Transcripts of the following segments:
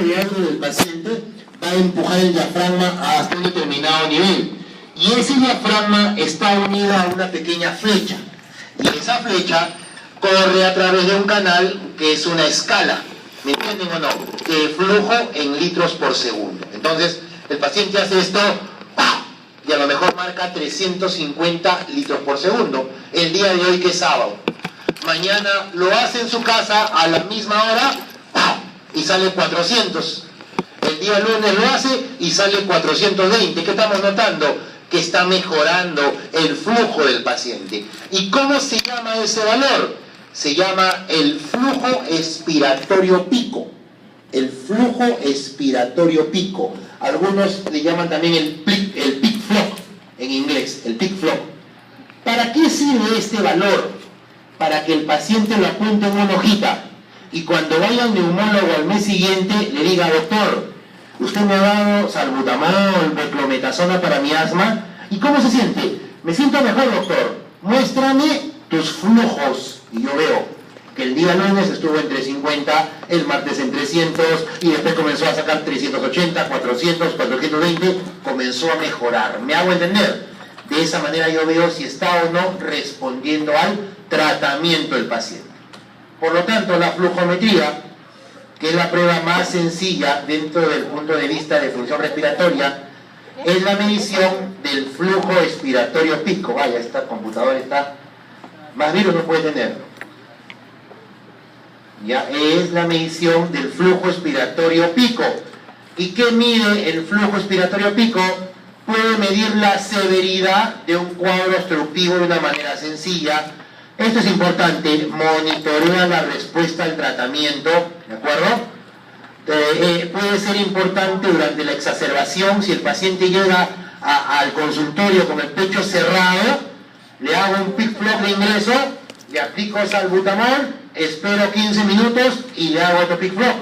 de aire del paciente va a empujar el diafragma hasta un determinado nivel. Y ese diafragma está unido a una pequeña flecha. Y esa flecha corre a través de un canal que es una escala. ¿Me entienden o no? De flujo en litros por segundo. Entonces, el paciente hace esto y a lo mejor marca 350 litros por segundo. El día de hoy, que es sábado. Mañana lo hace en su casa a la misma hora y sale 400. El día lunes lo hace y sale 420. ¿Qué estamos notando? Que está mejorando el flujo del paciente. ¿Y cómo se llama ese valor? Se llama el flujo expiratorio pico. El flujo expiratorio pico. Algunos le llaman también el peak flow en inglés, el peak flow. ¿Para qué sirve este valor? Para que el paciente lo apunte en una hojita y cuando vaya al neumólogo al mes siguiente le diga: doctor, usted me ha dado salbutamol, beclometasona para mi asma, ¿y cómo se siente? Me siento mejor, doctor, muéstrame tus flujos. Y yo veo que el día lunes estuvo en 350, el martes en 300 y después comenzó a sacar 380, 400, 420, comenzó a mejorar. ¿Me hago entender? De esa manera yo veo si está o no respondiendo al tratamiento del paciente. Por lo tanto, la flujometría, que es la prueba más sencilla dentro del punto de vista de función respiratoria, es la medición del flujo expiratorio pico. Vaya, esta computadora está... más virus no puede tener. Ya es la medición del flujo expiratorio pico. ¿Y qué mide el flujo expiratorio pico? Puede medir la severidad de un cuadro obstructivo de una manera sencilla. Esto es importante, monitorea la respuesta al tratamiento, ¿de acuerdo? Puede ser importante durante la exacerbación. Si el paciente llega al consultorio con el pecho cerrado, le hago un peak flow de ingreso, le aplico salbutamol, espero 15 minutos y le hago otro peak flow.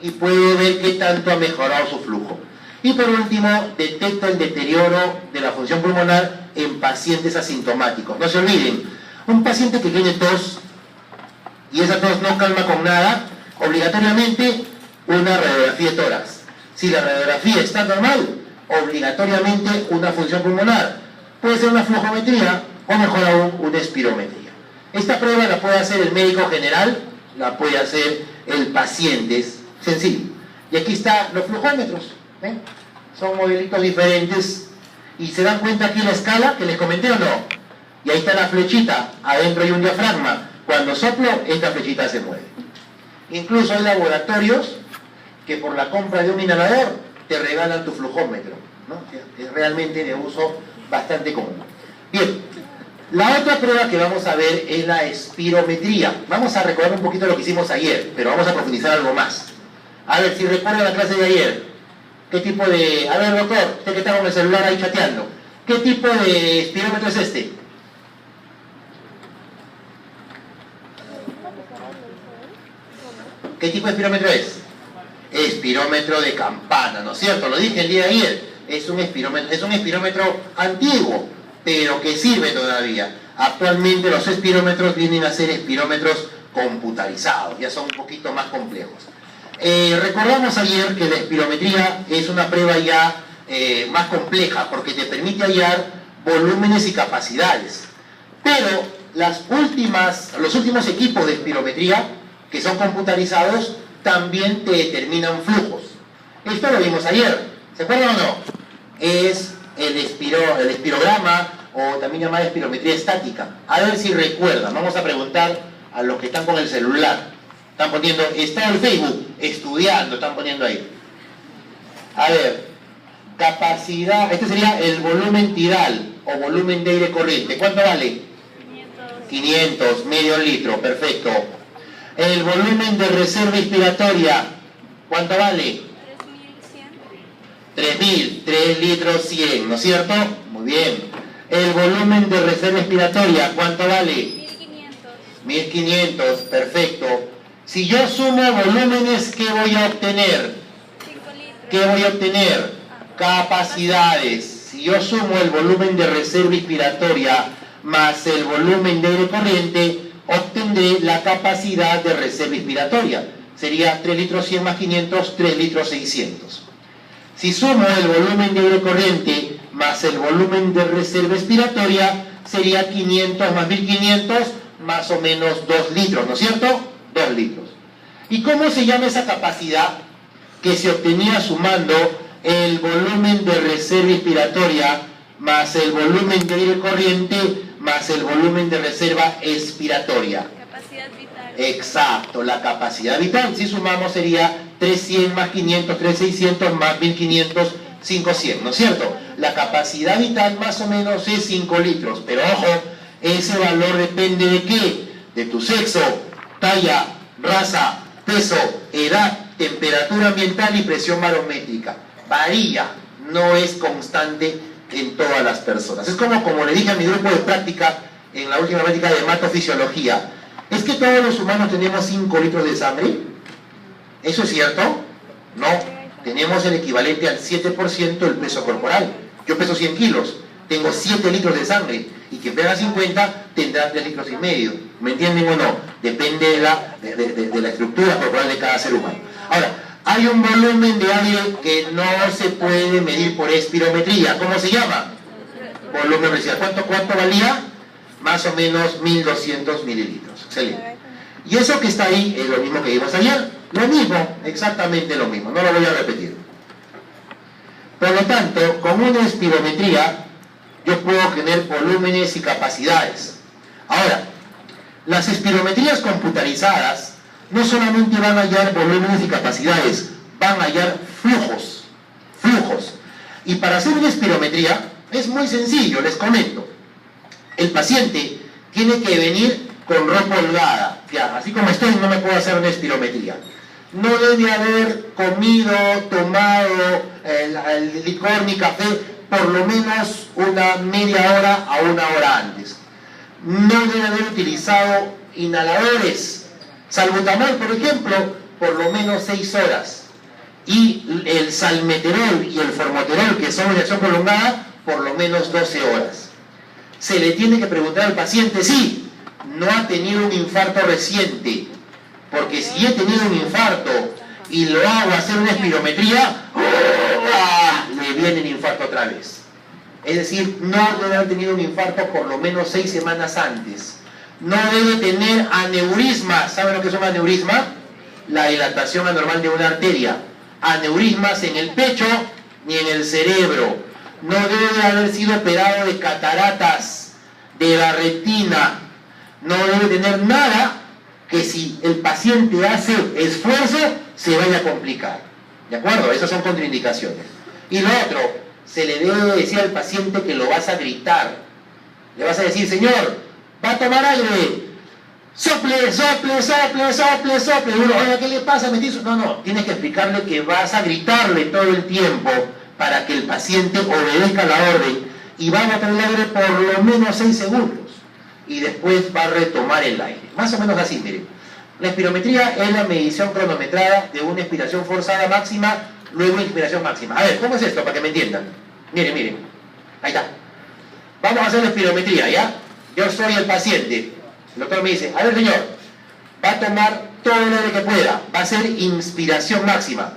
Y puede ver qué tanto ha mejorado su flujo. Y por último, detecta el deterioro de la función pulmonar en pacientes asintomáticos. No se olviden, un paciente que tiene tos y esa tos no calma con nada, obligatoriamente una radiografía de tórax. Si la radiografía está normal, obligatoriamente una función pulmonar. Puede ser una flujometría o mejor aún una espirometría. Esta prueba la puede hacer el médico general, la puede hacer el paciente, es sencillo. Y aquí están los flujómetros. ¿Ven? Son modelitos diferentes y se dan cuenta aquí la escala que les comenté o no. Y ahí está la flechita, adentro hay un diafragma. Cuando soplo, esta flechita se mueve. Incluso hay laboratorios que por la compra de un inhalador te regalan tu flujómetro, ¿no? Es realmente de uso bastante común. Bien, la otra prueba que vamos a ver es la espirometría. Vamos a recordar un poquito lo que hicimos ayer, pero vamos a profundizar algo más. A ver, si recuerdan la clase de ayer, ¿qué tipo de... A ver, doctor, usted que está con el celular ahí chateando, ¿qué tipo de espirómetro es este? ¿Qué tipo de espirómetro es? Espirómetro de campana, ¿no es cierto? Lo dije el día de ayer. Es un espirómetro antiguo, pero que sirve todavía. Actualmente los espirómetros vienen a ser espirómetros computarizados, ya son un poquito más complejos. Recordamos ayer que la espirometría es una prueba ya más compleja porque te permite hallar volúmenes y capacidades. Pero los últimos equipos de espirometría que son computarizados también te determinan flujos. Esto lo vimos ayer, ¿se acuerdan o no? Es el espirograma o también llamada espirometría estática. A ver si recuerdan, vamos a preguntar a los que están con el celular. Están poniendo, está en el Facebook, estudiando, están poniendo ahí. A ver, capacidad, este sería el volumen tidal o volumen de aire corriente. ¿Cuánto vale? 500, medio litro, perfecto. El volumen de reserva inspiratoria, ¿cuánto vale? 3000, 3 litros 100, ¿no es cierto? Muy bien. El volumen de reserva inspiratoria, ¿cuánto vale? 1500, perfecto. Si yo sumo volúmenes, ¿qué voy a obtener? 5 litros. ¿Qué voy a obtener? Capacidades. Si yo sumo el volumen de reserva inspiratoria más el volumen de aire corriente, obtendré la capacidad de reserva inspiratoria. sería 3 litros 100 más 500, 3 litros 600. Si sumo el volumen de aire corriente más el volumen de reserva expiratoria, sería 500 más 1500, más o menos 2 litros, ¿no es cierto? 2 litros. ¿Y cómo se llama esa capacidad que se obtenía sumando el volumen de reserva expiratoria más el volumen de aire corriente más el volumen de reserva expiratoria? Capacidad vital. Exacto, la capacidad vital. Si sumamos sería 300 más 500, 3600 más 1500, 5100, ¿no es cierto? La capacidad vital más o menos es 5 litros, pero ojo, ese valor depende de qué? De tu sexo, talla, raza, peso, edad, temperatura ambiental y presión barométrica. Varía, no es constante en todas las personas. Es como le dije a mi grupo de práctica en la última práctica de hematofisiología. ¿Es que todos los humanos tenemos 5 litros de sangre? ¿Eso es cierto? No. Tenemos el equivalente al 7% del peso corporal. Yo peso 100 kilos, tengo 7 litros de sangre. Y quien pesa 50 tendrá 3 litros y medio. ¿Me entienden o no? Depende de la estructura corporal de cada ser humano. Ahora, hay un volumen de aire que no se puede medir por espirometría. ¿Cómo se llama? Volumen residual. ¿Cuánto valía? Más o menos 1200 mililitros. Excelente. Y eso que está ahí es lo mismo que vimos ayer. Lo mismo, exactamente lo mismo. No lo voy a repetir. Por lo tanto, con una espirometría, yo puedo tener volúmenes y capacidades. Ahora, las espirometrías computarizadas no solamente van a hallar volúmenes y capacidades, van a hallar flujos. Y para hacer una espirometría es muy sencillo, les comento. El paciente tiene que venir con ropa holgada. Ya, así como estoy, no me puedo hacer una espirometría. No debe haber comido, tomado el licor ni café por lo menos una media hora a una hora antes. No debe haber utilizado inhaladores, salbutamol, por ejemplo, por lo menos 6 horas. Y el salmeterol y el formoterol, que son de acción prolongada, por lo menos 12 horas. Se le tiene que preguntar al paciente si no ha tenido un infarto reciente, porque si he tenido un infarto y lo hago hacer una espirometría, le viene el infarto otra vez. Es decir, no debe haber tenido un infarto por lo menos 6 semanas antes. No debe tener aneurisma. ¿Saben lo que es un aneurisma? La dilatación anormal de una arteria. Aneurismas en el pecho ni en el cerebro. No debe haber sido operado de cataratas, de la retina. No debe tener nada que si el paciente hace esfuerzo se vaya a complicar. ¿De acuerdo? Esas son contraindicaciones. Y lo otro, se le debe decir al paciente que lo vas a gritar. Le vas a decir, señor, va a tomar aire. Sople, sople, sople, sople, sople. Y uno, oiga, ¿qué le pasa? No, tienes que explicarle que vas a gritarle todo el tiempo para que el paciente obedezca la orden y va a botar el aire por lo menos 6 segundos. Y después va a retomar el aire. Más o menos así, miren. La espirometría es la medición cronometrada de una expiración forzada máxima, luego inspiración máxima. A ver, ¿cómo es esto? Para que me entiendan. Miren. Ahí está. Vamos a hacer la espirometría, ¿ya? Yo soy el paciente. El doctor me dice, a ver, señor, va a tomar todo el aire que pueda. Va a ser inspiración máxima.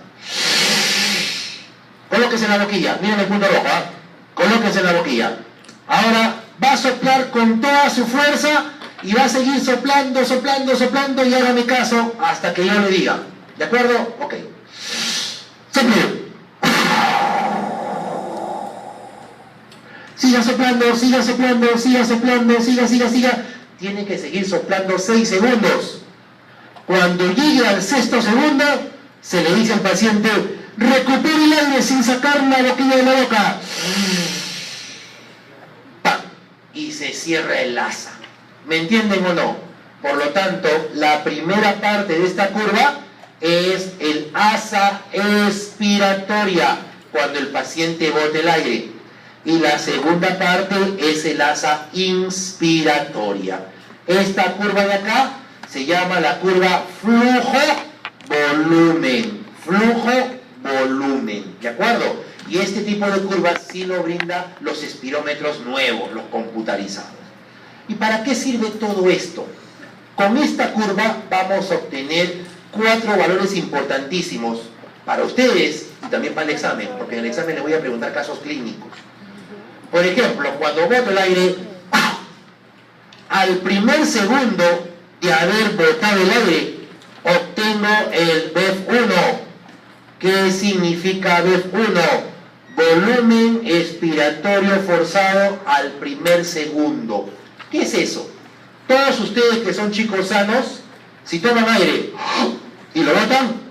Colóquese en la boquilla. Miren el punto rojo, ¿ah? Colóquese en la boquilla. Ahora va a soplar con toda su fuerza y va a seguir soplando, soplando, soplando y hágame caso hasta que yo le diga. ¿De acuerdo? Ok. Sople. Siga soplando, siga soplando, siga soplando, siga. Tiene que seguir soplando 6 segundos. Cuando llegue al 6º segundo, se le dice al paciente, recupere el aire sin sacar la boquilla de la boca. Y se cierra el asa. ¿Me entienden o no? Por lo tanto, la primera parte de esta curva es el asa expiratoria, cuando el paciente bote el aire. Y la segunda parte es el asa inspiratoria. Esta curva de acá se llama la curva flujo-volumen. Flujo-volumen. ¿De acuerdo? Y este tipo de curvas sí lo brinda los espirómetros nuevos, los computarizados. ¿Y para qué sirve todo esto? Con esta curva vamos a obtener 4 valores importantísimos para ustedes y también para el examen, porque en el examen les voy a preguntar casos clínicos. Por ejemplo, cuando boto el aire, al primer segundo de haber botado el aire, obtengo el BEF1. ¿Qué significa BEF1? Volumen expiratorio forzado al primer segundo. ¿Qué es eso? Todos ustedes que son chicos sanos, si toman aire y lo botan,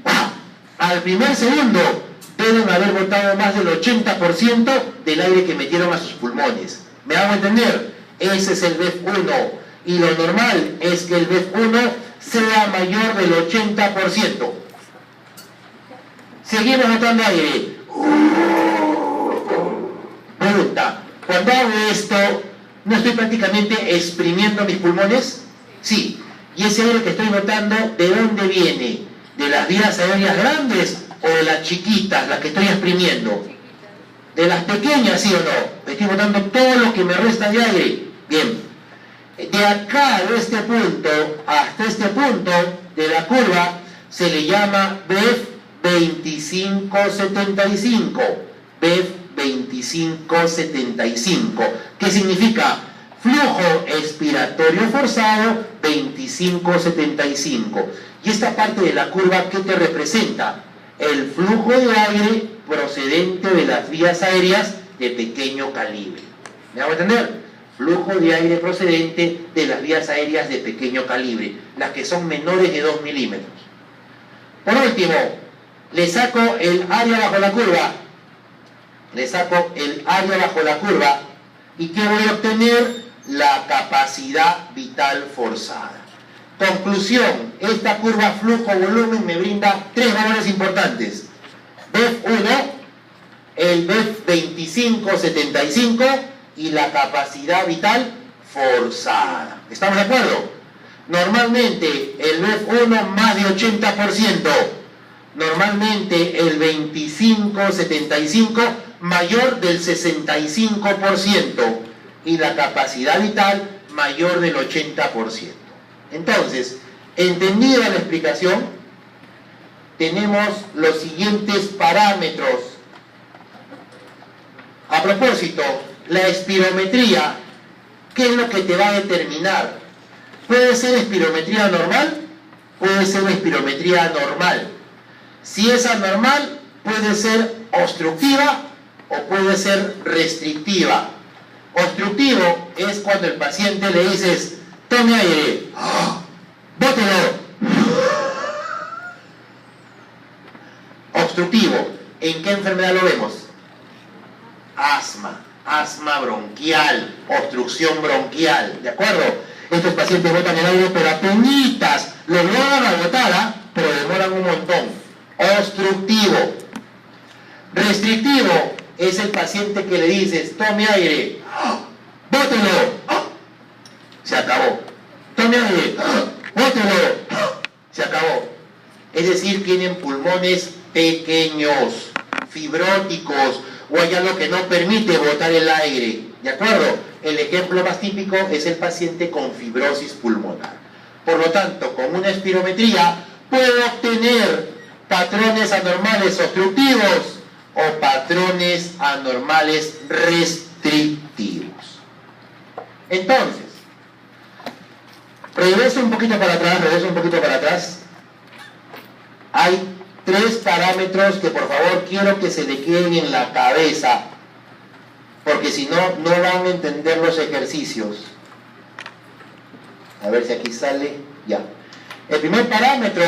al primer segundo deben haber botado más del 80% del aire que metieron a sus pulmones. ¿Me hago entender? Ese es el BEF1. Y lo normal es que el BEF1 sea mayor del 80%. Seguimos botando aire. Pregunta, cuando hago esto, ¿no estoy prácticamente exprimiendo mis pulmones? Sí. ¿Y ese aire que estoy botando, de dónde viene? ¿De las vías aéreas grandes o de las chiquitas, las que estoy exprimiendo? ¿De las pequeñas, sí o no? Estoy botando todo lo que me resta de aire. Bien. De acá, de este punto, hasta este punto de la curva, se le llama BEF 2575. BEF 2575. ¿Qué significa? Flujo expiratorio forzado 2575. Y esta parte de la curva, ¿qué te representa? El flujo de aire procedente de las vías aéreas de pequeño calibre. ¿Me hago entender? Flujo de aire procedente de las vías aéreas de pequeño calibre, las que son menores de 2 milímetros. Por último, le saco el área bajo la curva. Le saco el área bajo la curva. ¿Y qué voy a obtener? La capacidad vital forzada. Conclusión, esta curva flujo-volumen me brinda 3 valores importantes. BEF1, el BEF 2575 y la capacidad vital forzada. ¿Estamos de acuerdo? Normalmente el BEF1 más de 80%. Normalmente el 2575 mayor del 65% y la capacidad vital mayor del 80%. Entonces, entendida la explicación, tenemos los siguientes parámetros. A propósito, la espirometría, ¿qué es lo que te va a determinar? ¿Puede ser espirometría normal? Puede ser espirometría anormal. Si es anormal, puede ser obstructiva o puede ser restrictiva. Obstructivo es cuando el paciente le dices, tome aire, bótelo. Obstructivo, ¿en qué enfermedad lo vemos? Asma bronquial, obstrucción bronquial, ¿de acuerdo? Estos pacientes botan el aire, pero apenitas, lo logran botar, pero demoran un montón. Obstructivo. Restrictivo es el paciente que le dices, tome aire, bótelo, se acabó. Tome aire, bótelo, se acabó. Es decir, tienen pulmones pequeños, fibróticos, o hay algo que no permite botar el aire, ¿de acuerdo? El ejemplo más típico es el paciente con fibrosis pulmonar. Por lo tanto, con una espirometría puedo obtener patrones anormales obstructivos o patrones anormales restrictivos. Entonces, regreso un poquito para atrás. Hay 3 parámetros que por favor quiero que se le queden en la cabeza, porque si no, no van a entender los ejercicios. A ver si aquí sale, ya. El primer parámetro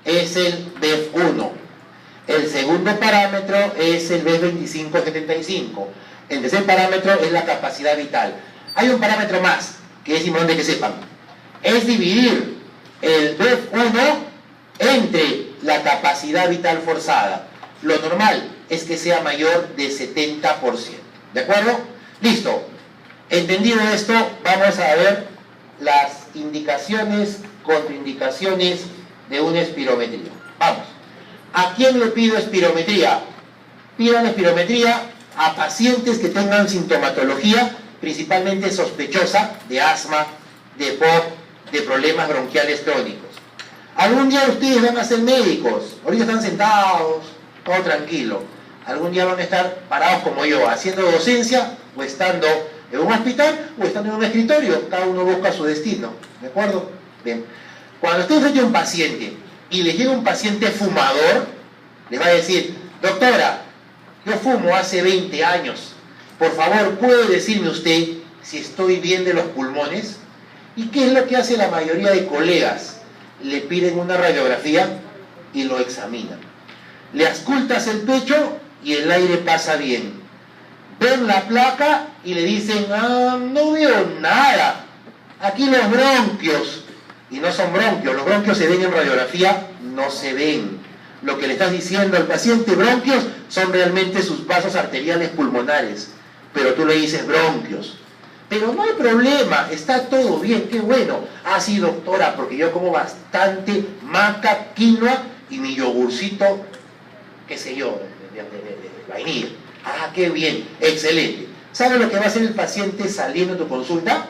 es el BEF1. El segundo parámetro es el BEF 2575. El tercer parámetro es la capacidad vital. Hay un parámetro más, que es importante que sepan. Es dividir el BEF1 entre la capacidad vital forzada. Lo normal es que sea mayor de 70%. ¿De acuerdo? Listo. Entendido esto, vamos a ver las indicaciones, contraindicaciones de una espirometría. Vamos. ¿A quién le pido espirometría? Pidan espirometría a pacientes que tengan sintomatología principalmente sospechosa de asma, de POC, de problemas bronquiales crónicos. Algún día ustedes van a ser médicos, ahorita están sentados, todo tranquilo. Algún día van a estar parados como yo, haciendo docencia, o estando en un hospital, o estando en un escritorio. Cada uno busca su destino, ¿de acuerdo? Bien. Cuando usted enfrente a un paciente, y le llega un paciente fumador, le va a decir, doctora, yo fumo hace 20 años, por favor, ¿puede decirme usted si estoy bien de los pulmones? ¿Y qué es lo que hace la mayoría de colegas? Le piden una radiografía y lo examinan. Le auscultas el pecho y el aire pasa bien. Ven la placa y le dicen, no veo nada. Aquí los bronquios. Y no son bronquios, los bronquios se ven en radiografía, no se ven. Lo que le estás diciendo al paciente, bronquios, son realmente sus vasos arteriales pulmonares. Pero tú le dices bronquios. Pero no hay problema, está todo bien, qué bueno. Ah, sí, doctora, porque yo como bastante maca, quinoa y mi yogurcito, qué sé yo, de vainilla. Ah, qué bien, excelente. ¿Sabe lo que va a hacer el paciente saliendo de tu consulta?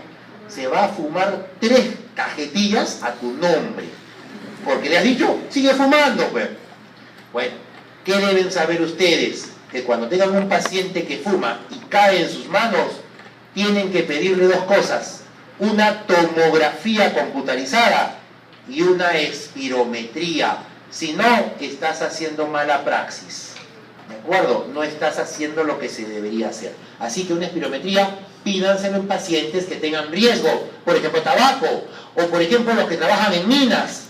Se va a fumar 3 cajetillas a tu nombre. Porque le has dicho, sigue fumando, pues. Bueno, ¿qué deben saber ustedes? Que cuando tengan un paciente que fuma y cae en sus manos, tienen que pedirle 2 cosas, una tomografía computarizada y una espirometría. Si no, estás haciendo mala praxis, ¿de acuerdo? No estás haciendo lo que se debería hacer. Así que una espirometría, pídanselo en pacientes que tengan riesgo, por ejemplo tabaco, o por ejemplo los que trabajan en minas.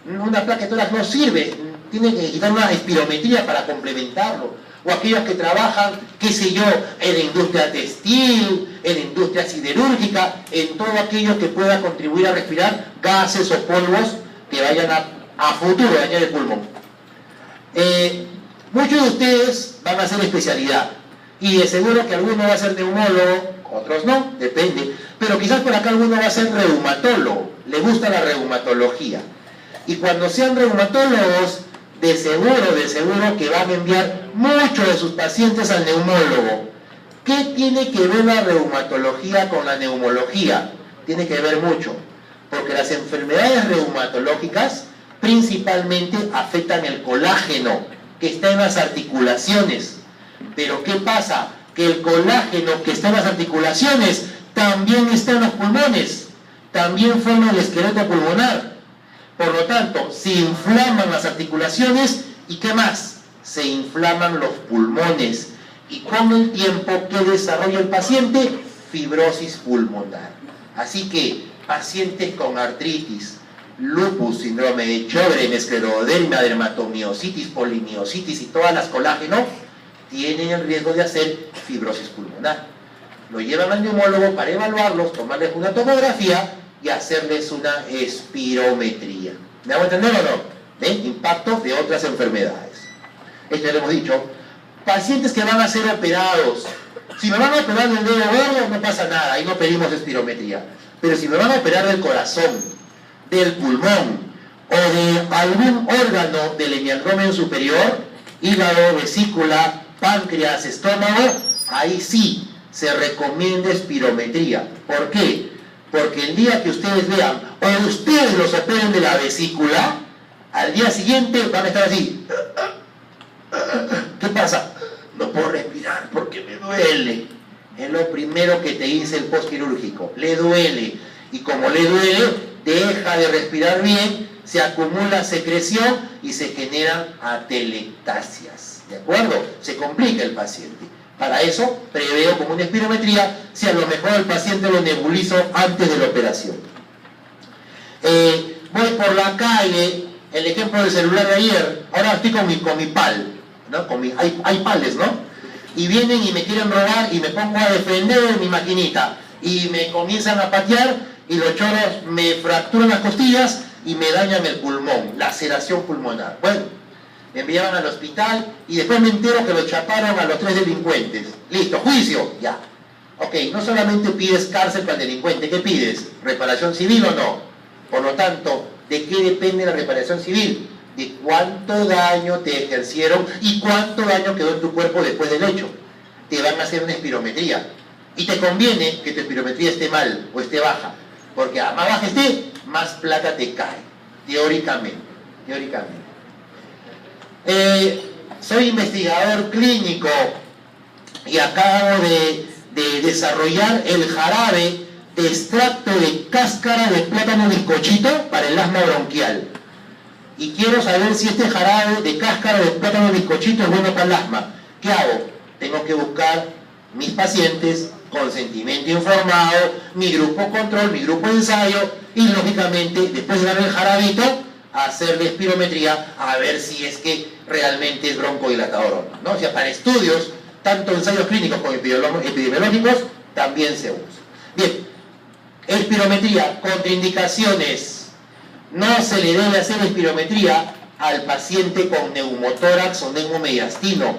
Una placa de tórax no sirve, tienen que quitar una espirometría para complementarlo. O aquellos que trabajan, qué sé yo, en la industria textil, en la industria siderúrgica, en todo aquello que pueda contribuir a respirar gases o polvos que vayan a futuro dañar el pulmón. Muchos de ustedes van a hacer especialidad, y de seguro que alguno va a ser neumólogo, otros no, depende, pero quizás por acá alguno va a ser reumatólogo, le gusta la reumatología. Y cuando sean reumatólogos, de seguro que van a enviar muchos de sus pacientes al neumólogo. ¿Qué tiene que ver la reumatología con la neumología? Tiene que ver mucho, porque las enfermedades reumatológicas principalmente afectan el colágeno que está en las articulaciones. Pero ¿qué pasa? Que el colágeno que está en las articulaciones también está en los pulmones, también forma el esqueleto pulmonar. Por lo tanto, se inflaman las articulaciones y ¿qué más? Se inflaman los pulmones. Y con el tiempo, ¿qué desarrolla el paciente? Fibrosis pulmonar. Así que pacientes con artritis, lupus, síndrome de Sjögren, esclerodermia, dermatomiositis, polimiositis y todas las colágenos tienen el riesgo de hacer fibrosis pulmonar. Lo llevan al neumólogo para evaluarlos, tomarles una tomografía y hacerles una espirometría. ¿Me hago entender o no? ¿Ven? Impacto de otras enfermedades. Esto ya lo hemos dicho. Pacientes que van a ser operados. Si me van a operar del dedo gordo, no pasa nada, ahí no pedimos espirometría. Pero si me van a operar del corazón, del pulmón o de algún órgano del hemiabdomen superior, hígado, vesícula, páncreas, estómago, ahí sí se recomienda espirometría. ¿Por qué? Porque el día que ustedes vean, o ustedes los operen de la vesícula, al día siguiente van a estar así. ¿Qué pasa? No puedo respirar porque me duele. Es lo primero que te dice el postquirúrgico. Le duele. Y como le duele, deja de respirar bien, se acumula secreción y se generan atelectasias. ¿De acuerdo? Se complica el paciente. Para eso, preveo como una espirometría si a lo mejor el paciente lo nebulizo antes de la operación. Voy por la calle, el ejemplo del celular de ayer, ahora estoy con mi PAL, ¿no? Hay PALes, ¿no? Y vienen y me quieren robar y me pongo a defender mi maquinita y me comienzan a patear y los choros me fracturan las costillas y me dañan el pulmón, laceración pulmonar. Bueno, me enviaban al hospital y después me entero que lo chaparon a los 3 delincuentes. Listo, juicio, ya. Ok, no solamente pides cárcel para el delincuente, ¿qué pides? ¿Reparación civil o no? Por lo tanto, ¿de qué depende la reparación civil? De cuánto daño te ejercieron y cuánto daño quedó en tu cuerpo después del hecho. Te van a hacer una espirometría. Y te conviene que tu espirometría esté mal o esté baja, porque a más baja esté, más plata te cae. teóricamente. Soy investigador clínico y acabo de desarrollar el jarabe de extracto de cáscara de plátano bizcochito para el asma bronquial. Y quiero saber si este jarabe de cáscara de plátano bizcochito es bueno para el asma. ¿Qué hago? Tengo que buscar mis pacientes, consentimiento informado, mi grupo control, mi grupo de ensayo y lógicamente después de dar el jarabito, hacerle espirometría a ver si es que realmente es broncodilatador o no, ¿no? O sea, para estudios, tanto ensayos clínicos como epidemiológicos, también se usa. Bien, espirometría, contraindicaciones. No se le debe hacer espirometría al paciente con neumotórax o neumomediastino,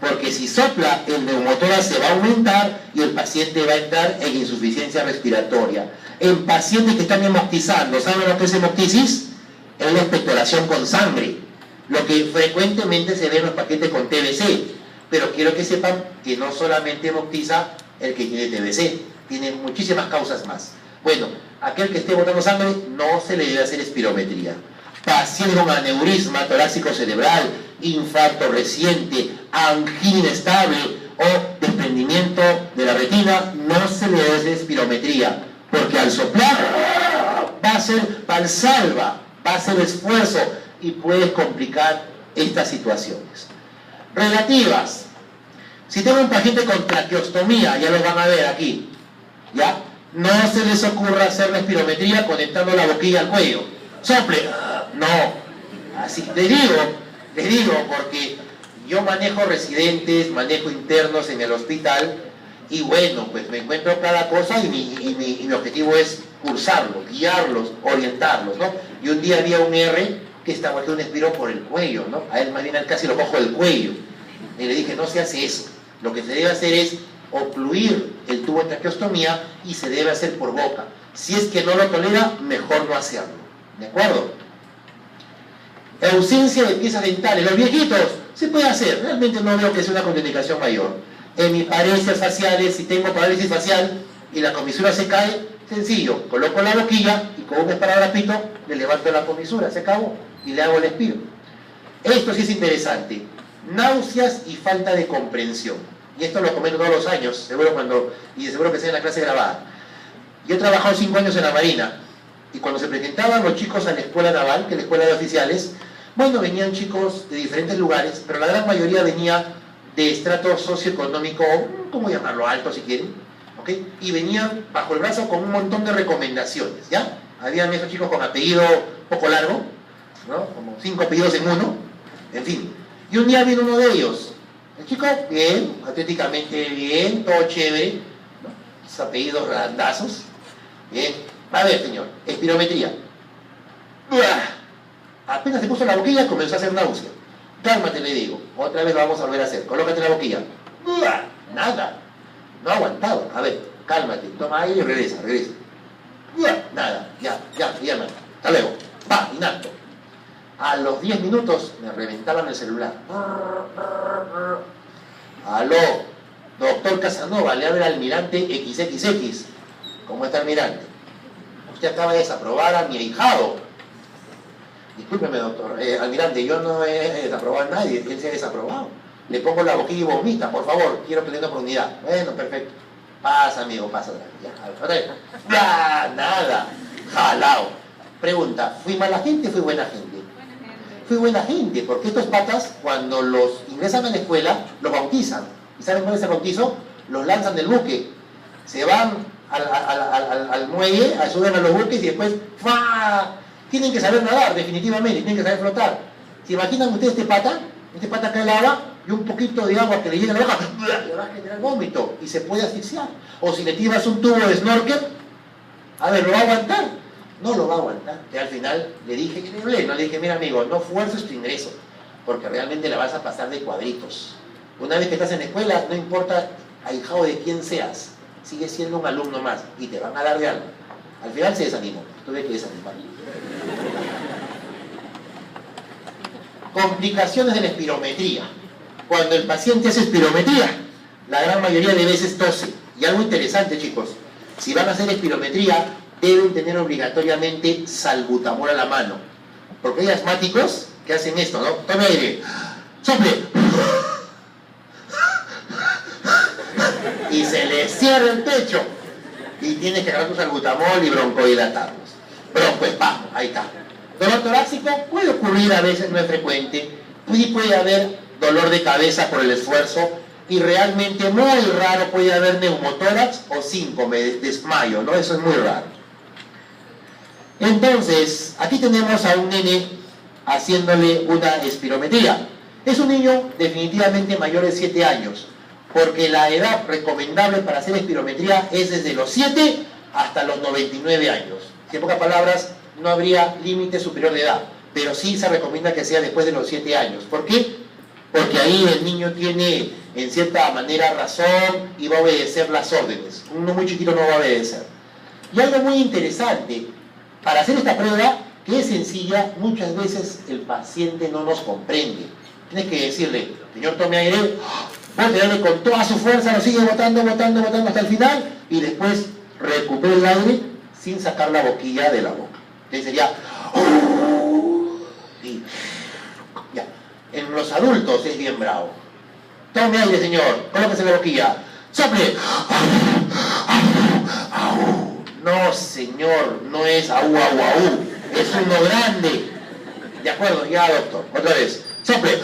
porque si sopla, el neumotórax se va a aumentar y el paciente va a entrar en insuficiencia respiratoria. En pacientes que están hemoptizando, ¿saben lo que es hemoptisis? Es la expectoración con sangre, lo que frecuentemente se ve en los pacientes con TBC, pero quiero que sepan que no solamente hemoptiza el que tiene TBC, tiene muchísimas causas más. Bueno, aquel que esté botando sangre no se le debe hacer espirometría. Paciente con aneurisma torácico cerebral, infarto reciente, angina inestable o desprendimiento de la retina, no se le debe hacer espirometría, porque al soplar va a ser valsalva, va a ser esfuerzo y puede complicar estas situaciones. Relativas. Si tengo un paciente con traqueostomía, ya lo van a ver aquí, ¿ya? No se les ocurra hacer la espirometría conectando la boquilla al cuello. Sople. No. Así les digo, porque yo manejo residentes, manejo internos en el hospital y bueno, pues me encuentro cada cosa y mi objetivo es cursarlos, guiarlos, orientarlos, ¿no? Y un día había un R que estaba haciendo un espiro por el cuello, ¿no? A él más bien casi lo cojo del cuello. Y le dije, no se hace eso. Lo que se debe hacer es ocluir el tubo de traqueostomía y se debe hacer por boca. Si es que no lo tolera, mejor no hacerlo. ¿De acuerdo? Ausencia de piezas dentales. Los viejitos, se puede hacer. Realmente no veo que sea una contraindicación mayor. En mis parálisis faciales, si tengo parálisis facial y la comisura se cae, sencillo. Coloco la boquilla y con un esparadrapito le levanto la comisura. Se acabó. Y le hago el espiro. Esto sí es interesante. Náuseas y falta de comprensión. Y esto lo comento todos los años, seguro que sea en la clase grabada. Yo he trabajado 5 años en la Marina, y cuando se presentaban los chicos a la escuela naval, que es la escuela de oficiales, bueno, venían chicos de diferentes lugares, pero la gran mayoría venía de estrato socioeconómico, ¿cómo llamarlo? Alto si quieren, ¿ok? Y venían bajo el brazo con un montón de recomendaciones, ¿ya? Habían esos chicos con apellido poco largo, ¿no? Como 5 apellidos en uno, en fin. Y un día vino uno de ellos. El chico, bien, atléticamente bien, todo chévere, ¿no? Sus apellidos grandazos. Bien. A ver, señor, espirometría. Apenas se puso la boquilla, comenzó a hacer náusea. Cálmate, le digo. Otra vez lo vamos a volver a hacer. Colócate la boquilla. Nada. No ha aguantado. A ver, cálmate. Toma aire y regresa. Nada. Ya, hasta luego. Va, inacto. A los 10 minutos me reventaban el celular. Aló, doctor Casanova, le habla al almirante XXX. ¿Cómo está, almirante? Usted acaba de desaprobar a mi ahijado. Discúlpeme, doctor. Almirante, yo no he desaprobado a nadie, él se ha desaprobado. Le pongo la boquilla y vomita, por favor, quiero que le dé una oportunidad. Bueno, perfecto. Pasa, amigo, pasa. Ya, nada. Jalao. Pregunta, ¿fui mala gente o fui buena gente? Fui buena gente, porque estos patas, cuando los ingresan a la escuela, los bautizan. ¿Y saben cuál es el bautizo? Los lanzan del buque. Se van al muelle, suben a los buques y después ¡fua! Tienen que saber nadar, definitivamente, tienen que saber flotar. ¿Se imaginan ustedes este pata? Este pata cae al agua y un poquito de agua que le llega a la boca le va a generar vómito y se puede asfixiar. O si le tiras un tubo de snorkel, a ver, ¿lo va a aguantar? No lo va a aguantar. Y al final le dije, no le dije, mira amigo, no fuerces tu ingreso, porque realmente la vas a pasar de cuadritos. Una vez que estás en la escuela, no importa ahijado de quién seas, sigues siendo un alumno más y te van a dar de algo. Al final se desanimó, tuve que desanimar. Complicaciones de la espirometría. Cuando el paciente hace espirometría, la gran mayoría de veces tose. Y algo interesante, chicos, si van a hacer espirometría, deben tener obligatoriamente salbutamol a la mano. Porque hay asmáticos que hacen esto, ¿no? Tome aire, sople, y se le cierra el pecho. Y tienes que agarrar tu salbutamol y broncodilatarlos. Broncoespasmo, ahí está. Dolor torácico puede ocurrir a veces, no es frecuente. Y puede haber dolor de cabeza por el esfuerzo. Y realmente muy raro puede haber neumotórax o síncome, desmayo, ¿no? Eso es muy raro. Entonces, aquí tenemos a un nene haciéndole una espirometría. Es un niño definitivamente mayor de 7 años, porque la edad recomendable para hacer espirometría es desde los 7 hasta los 99 años. En pocas palabras, no habría límite superior de edad, pero sí se recomienda que sea después de los 7 años. ¿Por qué? Porque ahí el niño tiene, en cierta manera, razón y va a obedecer las órdenes. Un niño muy chiquito no va a obedecer. Y algo muy interesante, para hacer esta prueba, que es sencilla, muchas veces el paciente no nos comprende. Tienes que decirle, señor, tome aire, darle con toda su fuerza, lo sigue botando hasta el final, y después recupera el aire sin sacar la boquilla de la boca. Entonces sería, y ya. En los adultos es bien bravo. Tome aire, señor, colóquese la boquilla, sople. No, señor, no es au, es uno grande. De acuerdo, ya, doctor, otra vez, sople.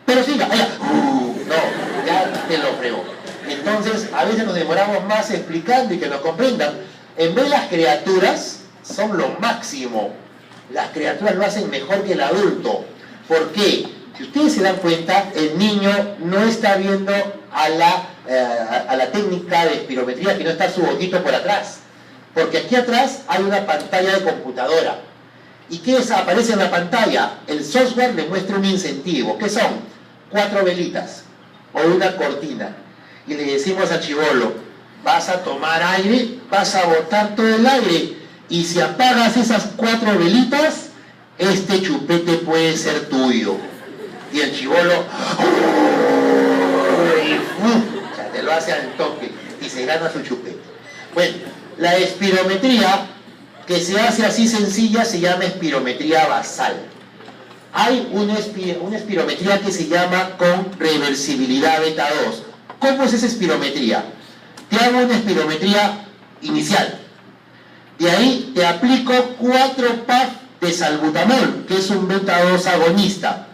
Pero siga, allá. No, ya te lo fregó. Entonces, a veces nos demoramos más explicando y que nos comprendan. En vez, las criaturas son lo máximo. Las criaturas lo hacen mejor que el adulto. ¿Por qué? Si ustedes se dan cuenta, el niño no está viendo a la técnica de espirometría, que no está su ojito por atrás. Porque aquí atrás hay una pantalla de computadora. ¿Y qué aparece en la pantalla? El software le muestra un incentivo. ¿Qué son? 4 velitas o una cortina. Y le decimos al chibolo, vas a tomar aire, vas a botar todo el aire. Y si apagas esas 4 velitas, este chupete puede ser tuyo. Y el chibolo, o sea, te lo hace al toque y se gana su chupete. Bueno, la espirometría que se hace así sencilla se llama espirometría basal. Hay una espirometría que se llama con reversibilidad beta 2. ¿Cómo es esa espirometría? Te hago una espirometría inicial. De ahí te aplico 4 puffs de salbutamol, que es un beta 2 agonista.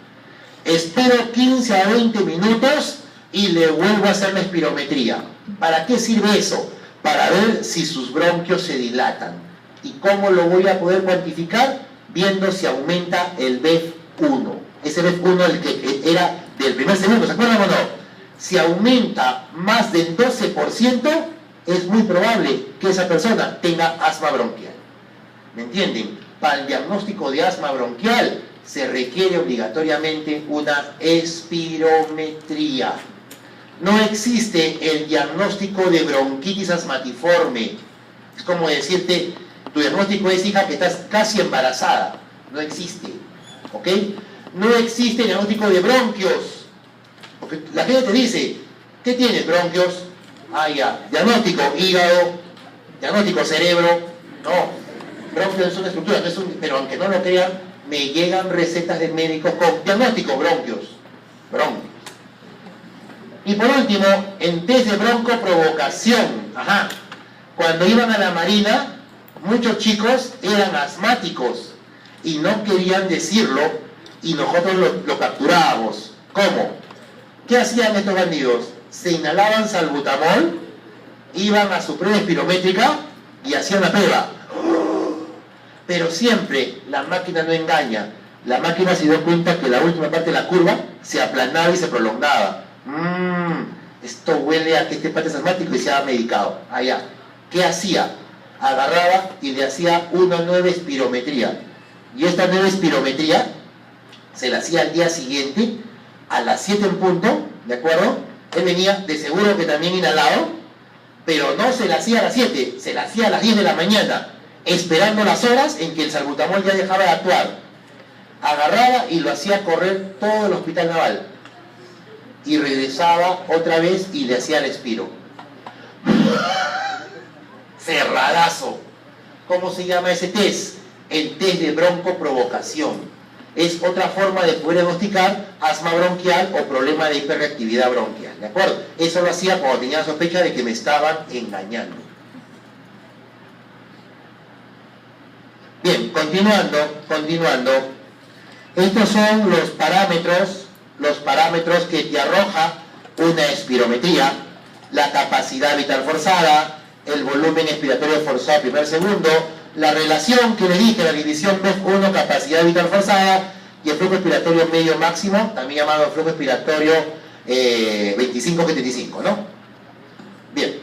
Espero 15 a 20 minutos y le vuelvo a hacer la espirometría. ¿Para qué sirve eso? Para ver si sus bronquios se dilatan. ¿Y cómo lo voy a poder cuantificar? Viendo si aumenta el BEF1. Ese BEF1 el que era del primer segundo, ¿se acuerdan o no? Si aumenta más del 12%, es muy probable que esa persona tenga asma bronquial. ¿Me entienden? Para el diagnóstico de asma bronquial se requiere obligatoriamente una espirometría. No existe el diagnóstico de bronquitis asmatiforme. Es como decirte, tu diagnóstico es, hija, que estás casi embarazada. No existe. ¿Ok? No existe el diagnóstico de bronquios. Porque la gente te dice, ¿qué tienes? Bronquios. Ah, ya. Diagnóstico hígado. Diagnóstico cerebro. No. Bronquios es una estructura. No es pero aunque no lo crean, me llegan recetas de médicos con diagnóstico bronquios. Bronquios. Y por último, en test de broncoprovocación. Ajá. Cuando iban a la marina, muchos chicos eran asmáticos y no querían decirlo y nosotros lo capturábamos. ¿Cómo? ¿Qué hacían estos bandidos? Se inhalaban salbutamol, iban a su prueba espirométrica y hacían la prueba. Pero siempre la máquina no engaña. La máquina se dio cuenta que la última parte de la curva se aplanaba y se prolongaba. Esto huele a que este pata es asmático y se ha medicado. Allá. ¿Qué hacía? Agarraba y le hacía una nueva espirometría. Y esta nueva espirometría se la hacía al día siguiente, a las 7 en punto, ¿de acuerdo? Él venía de seguro que también inhalado, pero no se la hacía a las 7, se la hacía a las 10 de la mañana, esperando las horas en que el salbutamol ya dejaba de actuar. Agarraba y lo hacía correr todo el hospital naval. Y regresaba otra vez y le hacía el expiro. Cerradazo. ¿Cómo se llama ese test? el test de broncoprovocación. Es otra forma de poder diagnosticar asma bronquial o problema de hiperreactividad bronquial, ¿de acuerdo? Eso lo hacía cuando tenía sospecha de que me estaban engañando. Bien, continuando. Estos son los parámetros que te arroja una espirometría: la capacidad vital forzada, el volumen expiratorio forzado primer segundo, la relación que le dije, la división BEF1, capacidad vital forzada, y el flujo expiratorio medio máximo, también llamado flujo expiratorio 25-75, ¿no? Bien.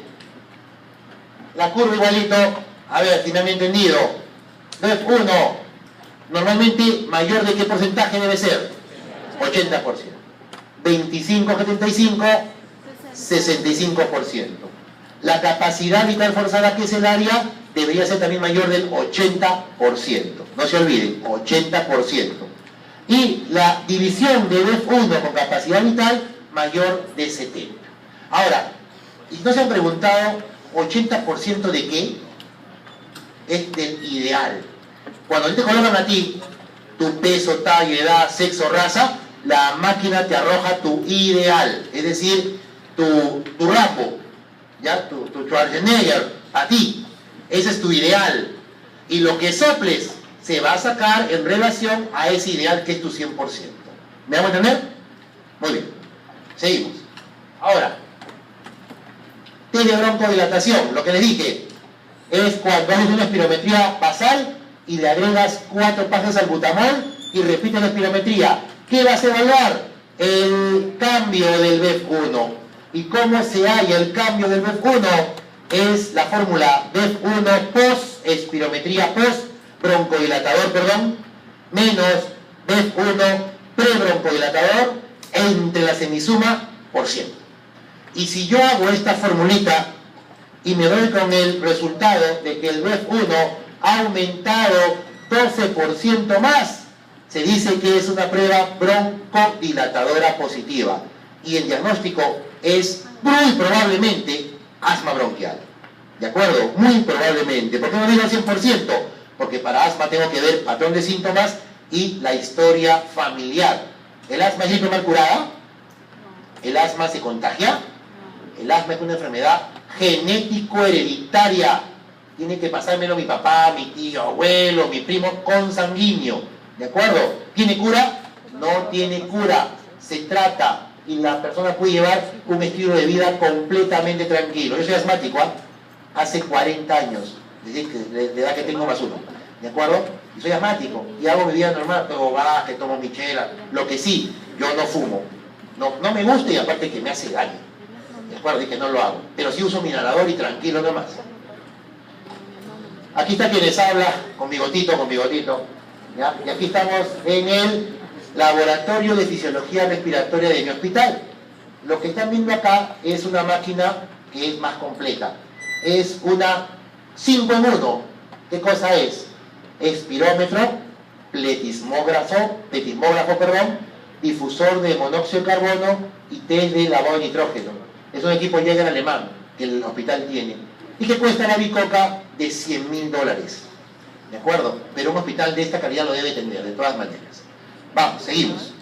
La curva igualito, a ver, si me han entendido. BEF1, normalmente mayor de qué porcentaje debe ser? 80%. 25-75, 65%. La capacidad vital forzada, que es el área, debería ser también mayor del 80%. No se olviden, 80%. Y la división de BEF1 con capacidad vital mayor de 70. Ahora, ¿y no se han preguntado 80% de qué? Es del ideal. Cuando te colocan a ti tu peso, talla, edad, sexo, raza, la máquina te arroja tu ideal, es decir, tu Rambo, ¿ya? Tu Schwarzenegger, a ti. Ese es tu ideal. Y lo que soples se va a sacar en relación a ese ideal que es tu 100%. ¿Me hago entender? Muy bien. Seguimos. Ahora, test de broncodilatación, lo que les dije, es cuando haces una espirometría basal y le agregas 4 pasas al butamol y repites la espirometría. ¿Qué vas a evaluar? El cambio del BEF1. ¿Y cómo se halla el cambio del BEF1? Es la fórmula BEF1 post-espirometría, post-broncodilatador, menos BEF1 pre-broncodilatador entre la semisuma por 100. Y si yo hago esta formulita y me doy con el resultado de que el BEF1 ha aumentado 12% más, se dice que es una prueba broncodilatadora positiva. Y el diagnóstico es muy probablemente asma bronquial. ¿De acuerdo? Muy probablemente. ¿Por qué no digo al 100%? Porque para asma tengo que ver patrón de síntomas y la historia familiar. ¿El asma es gripe mal curada? ¿El asma se contagia? El asma es una enfermedad genético-hereditaria. Tiene que pasármelo mi papá, mi tío, abuelo, mi primo consanguíneo. ¿De acuerdo? ¿Tiene cura? No tiene cura. Se trata y la persona puede llevar un estilo de vida completamente tranquilo. Yo soy asmático, hace 40 años, de edad que tengo más uno. ¿De acuerdo? Y soy asmático y hago mi vida normal, tomo baje, tomo mi chela. Lo que sí, yo no fumo. No me gusta y aparte que me hace daño. ¿De acuerdo? Y que no lo hago. Pero sí uso mi inhalador y tranquilo nomás. Aquí está quien les habla, con bigotito. ¿Ya? Y aquí estamos en el laboratorio de fisiología respiratoria de mi hospital. Lo que están viendo acá es una máquina que es más completa. Es una 5 en 1. ¿Qué cosa es? Espirómetro, pletismógrafo, difusor de monóxido de carbono y test de lavado de nitrógeno. Es un equipo Jäger alemán que el hospital tiene y que cuesta la bicoca de $100.000. ¿De acuerdo? Pero un hospital de esta calidad lo debe tener, de todas maneras. Vamos, seguimos.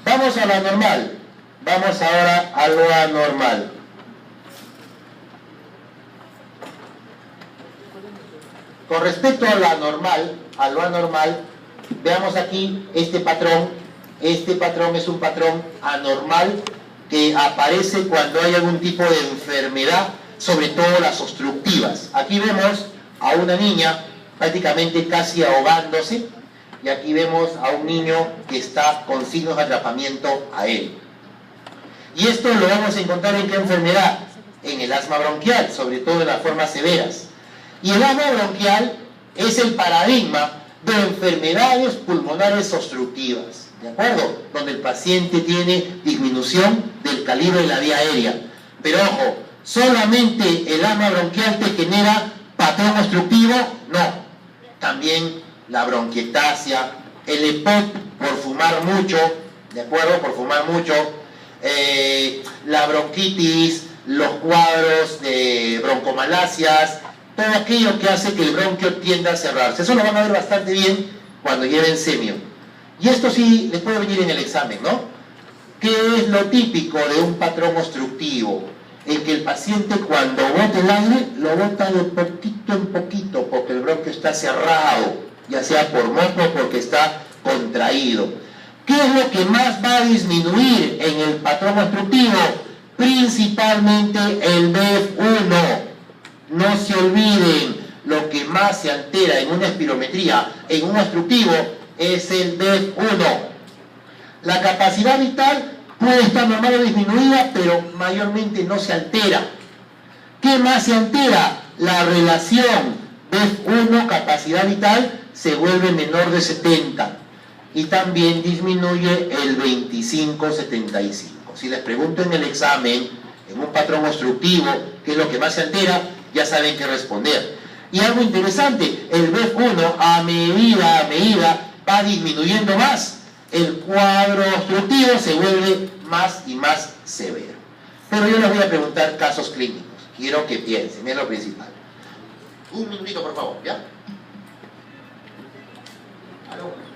Vamos a lo anormal. Vamos ahora a lo anormal. Con respecto a lo anormal, veamos aquí este patrón. Este patrón es un patrón anormal que aparece cuando hay algún tipo de enfermedad, sobre todo las obstructivas. Aquí vemos a una niña prácticamente casi ahogándose y aquí vemos a un niño que está con signos de atrapamiento a él. Y esto lo vamos a encontrar en qué enfermedad? En el asma bronquial, sobre todo en las formas severas. Y el asma bronquial es el paradigma de enfermedades pulmonares obstructivas, ¿de acuerdo? Donde el paciente tiene disminución del calibre de la vía aérea. Pero ojo, solamente el asma bronquial te genera patrón obstructivo, no. También la bronquiectasia, el EPOC por fumar mucho, ¿de acuerdo? Por fumar mucho, la bronquitis, los cuadros de broncomalasias, todo aquello que hace que el bronquio tienda a cerrarse. Eso lo van a ver bastante bien cuando lleven semio. Y esto sí les puede venir en el examen, ¿no? ¿Qué es lo típico de un patrón obstructivo? En que el paciente cuando bota el aire, lo bota de poquito en poquito, porque el bronquio está cerrado, ya sea por moco o porque está contraído. ¿Qué es lo que más va a disminuir en el patrón obstructivo? Principalmente el BEF1. No se olviden, lo que más se altera en una espirometría, en un obstructivo, es el BEF1. La capacidad vital puede estar normal o disminuida, pero mayormente no se altera. ¿Qué más se altera? La relación BEF1, capacidad vital, se vuelve menor de 70. Y también disminuye el 25-75. Si les pregunto en el examen, en un patrón obstructivo, qué es lo que más se altera, ya saben qué responder. Y algo interesante, el BEF1 a medida va disminuyendo más. El cuadro obstructivo se vuelve más y más severo. Pero yo les voy a preguntar casos clínicos. Quiero que piensen, es lo principal. Un minutito, por favor, ¿ya? ¿Aló?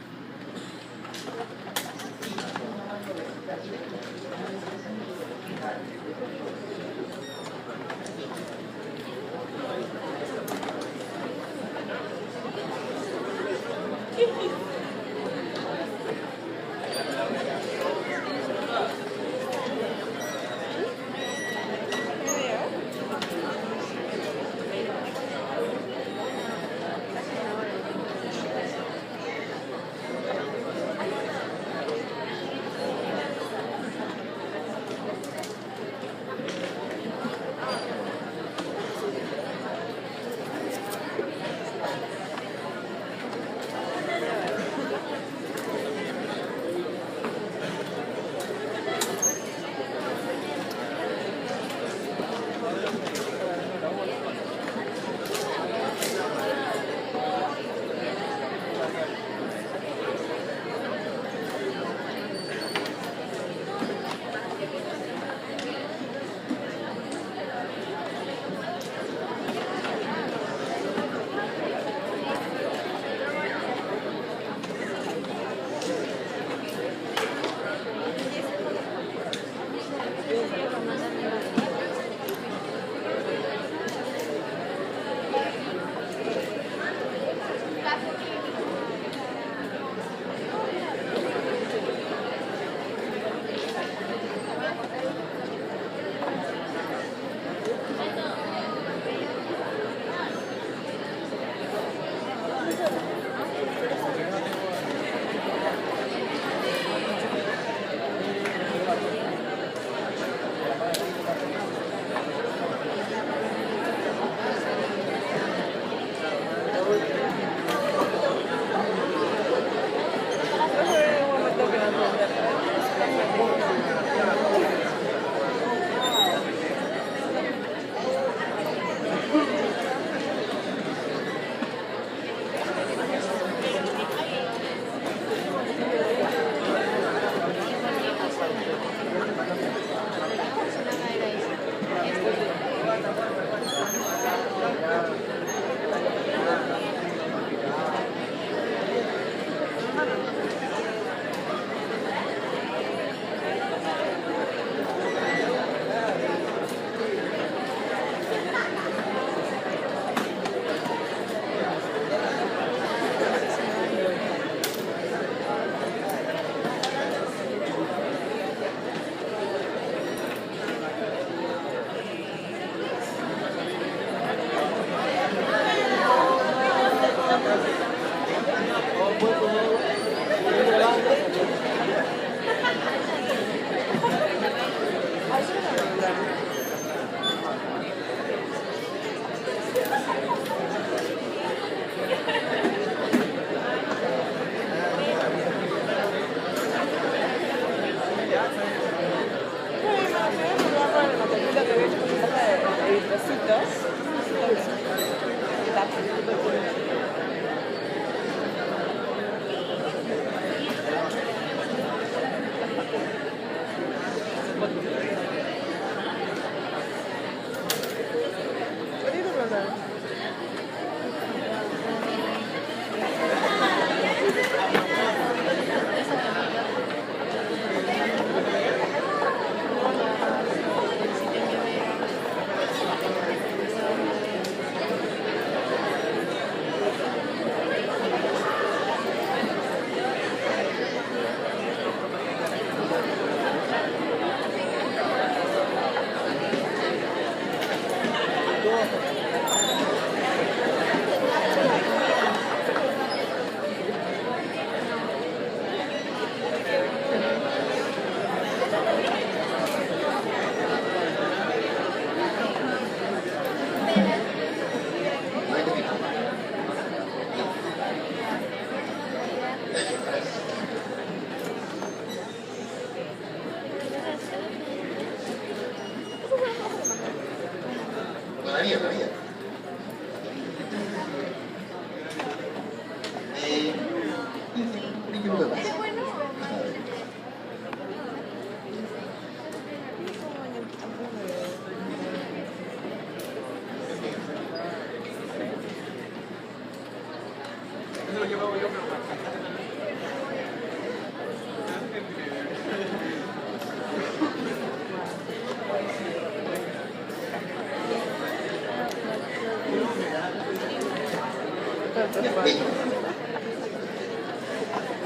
Todavía.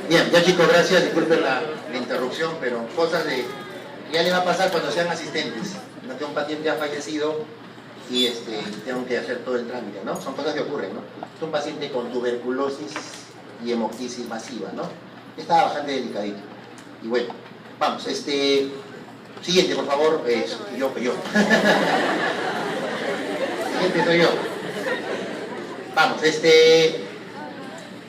Bien, ya chicos, gracias, disculpen la interrupción, pero cosas de... ya le va a pasar cuando sean asistentes. No, que un paciente ha fallecido y tengo que hacer todo el trámite, ¿no? Son cosas que ocurren, ¿no? Es un paciente con tuberculosis y hemoptisis masiva, ¿no? Está bastante delicadito. Y bueno, vamos, siguiente, por favor, yo. Siguiente soy yo. Vamos,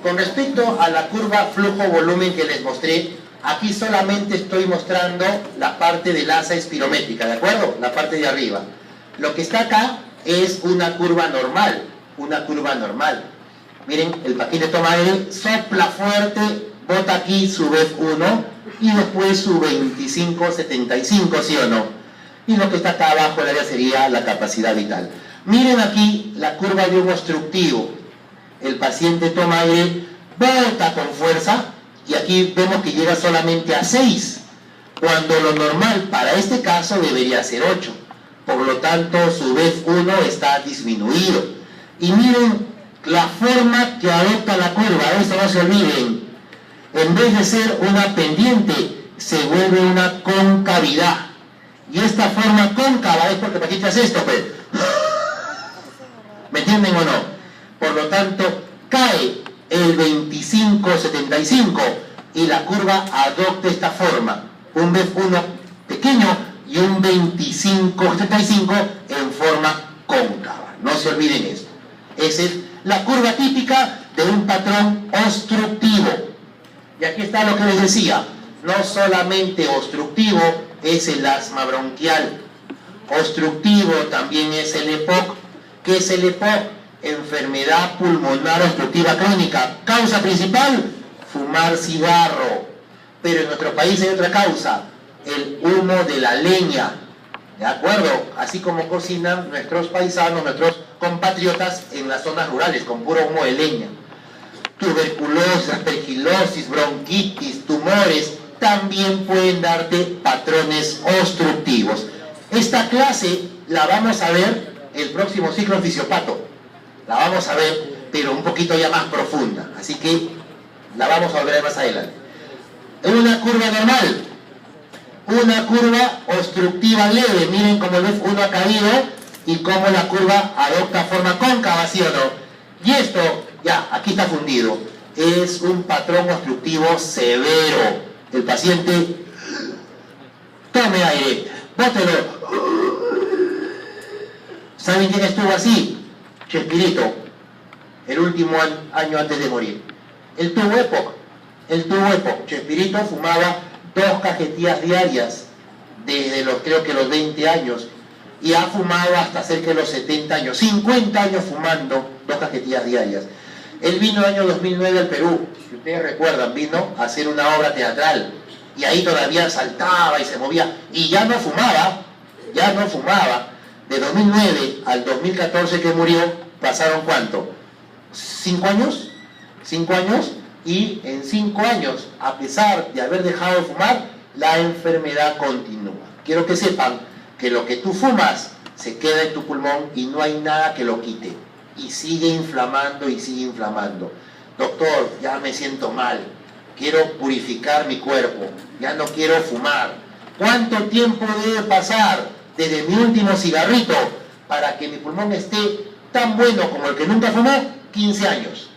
con respecto a la curva flujo-volumen que les mostré, aquí solamente estoy mostrando la parte del asa espirométrica, ¿de acuerdo? La parte de arriba. Lo que está acá es una curva normal, Miren, el paciente toma aire, sopla fuerte, bota aquí su BEF1 y después su 25-75, ¿sí o no? Y lo que está acá abajo el área sería la capacidad vital. Miren aquí la curva de un obstructivo. El paciente toma aire, bota con fuerza y aquí vemos que llega solamente a 6, cuando lo normal para este caso debería ser 8. Por lo tanto, su BEF1 está disminuido. Y miren la forma que adopta la curva, esto no se olviden. En vez de ser una pendiente, se vuelve una concavidad. Y esta forma cóncava es porque aquí te hace esto, pues. ¿Me entienden o no? Por lo tanto, cae el 25-75 y la curva adopta esta forma. Un BEF1 pequeño y un 25-75 en forma cóncava. No se olviden esto. Esa es la curva típica de un patrón obstructivo. Y aquí está lo que les decía. No solamente obstructivo es el asma bronquial. Obstructivo también es el EPOC. ¿Qué es el EPOC? Enfermedad pulmonar obstructiva crónica. Causa principal, fumar cigarro. Pero en nuestro país hay otra causa, el humo de la leña. ¿De acuerdo? Así como cocinan nuestros paisanos, nuestros compatriotas en las zonas rurales, con puro humo de leña. Tuberculosis, aspergilosis, bronquitis, tumores, también pueden darte patrones obstructivos. Esta clase la vamos a ver el próximo ciclo en fisiopato. La vamos a ver, pero un poquito ya más profunda. Así que la vamos a ver más adelante. Una curva normal, una curva obstructiva leve. Miren cómo el BEF1 ha caído y cómo la curva adopta forma cóncava, ¿sí o no? Y esto, ya, aquí está fundido. Es un patrón obstructivo severo. El paciente tome aire, bótelo. ¿Saben quién estuvo así? Chespirito, el último año antes de morir. Él tuvo EPOC. Chespirito fumaba 2 cajetillas diarias desde creo que los 20 años y ha fumado hasta cerca de los 70 años, 50 años fumando 2 cajetillas diarias. Él vino el año 2009 al Perú, si ustedes recuerdan, vino a hacer una obra teatral y ahí todavía saltaba y se movía y ya no fumaba. De 2009 al 2014 que murió, pasaron ¿cuánto? 5 años. 5 años, y en 5 años, a pesar de haber dejado de fumar, la enfermedad continúa. Quiero que sepan que lo que tú fumas se queda en tu pulmón y no hay nada que lo quite. Y sigue inflamando y sigue inflamando. Doctor, ya me siento mal. Quiero purificar mi cuerpo. Ya no quiero fumar. ¿Cuánto tiempo debe pasar desde mi último cigarrito para que mi pulmón esté tan bueno como el que nunca fumó? 15 años.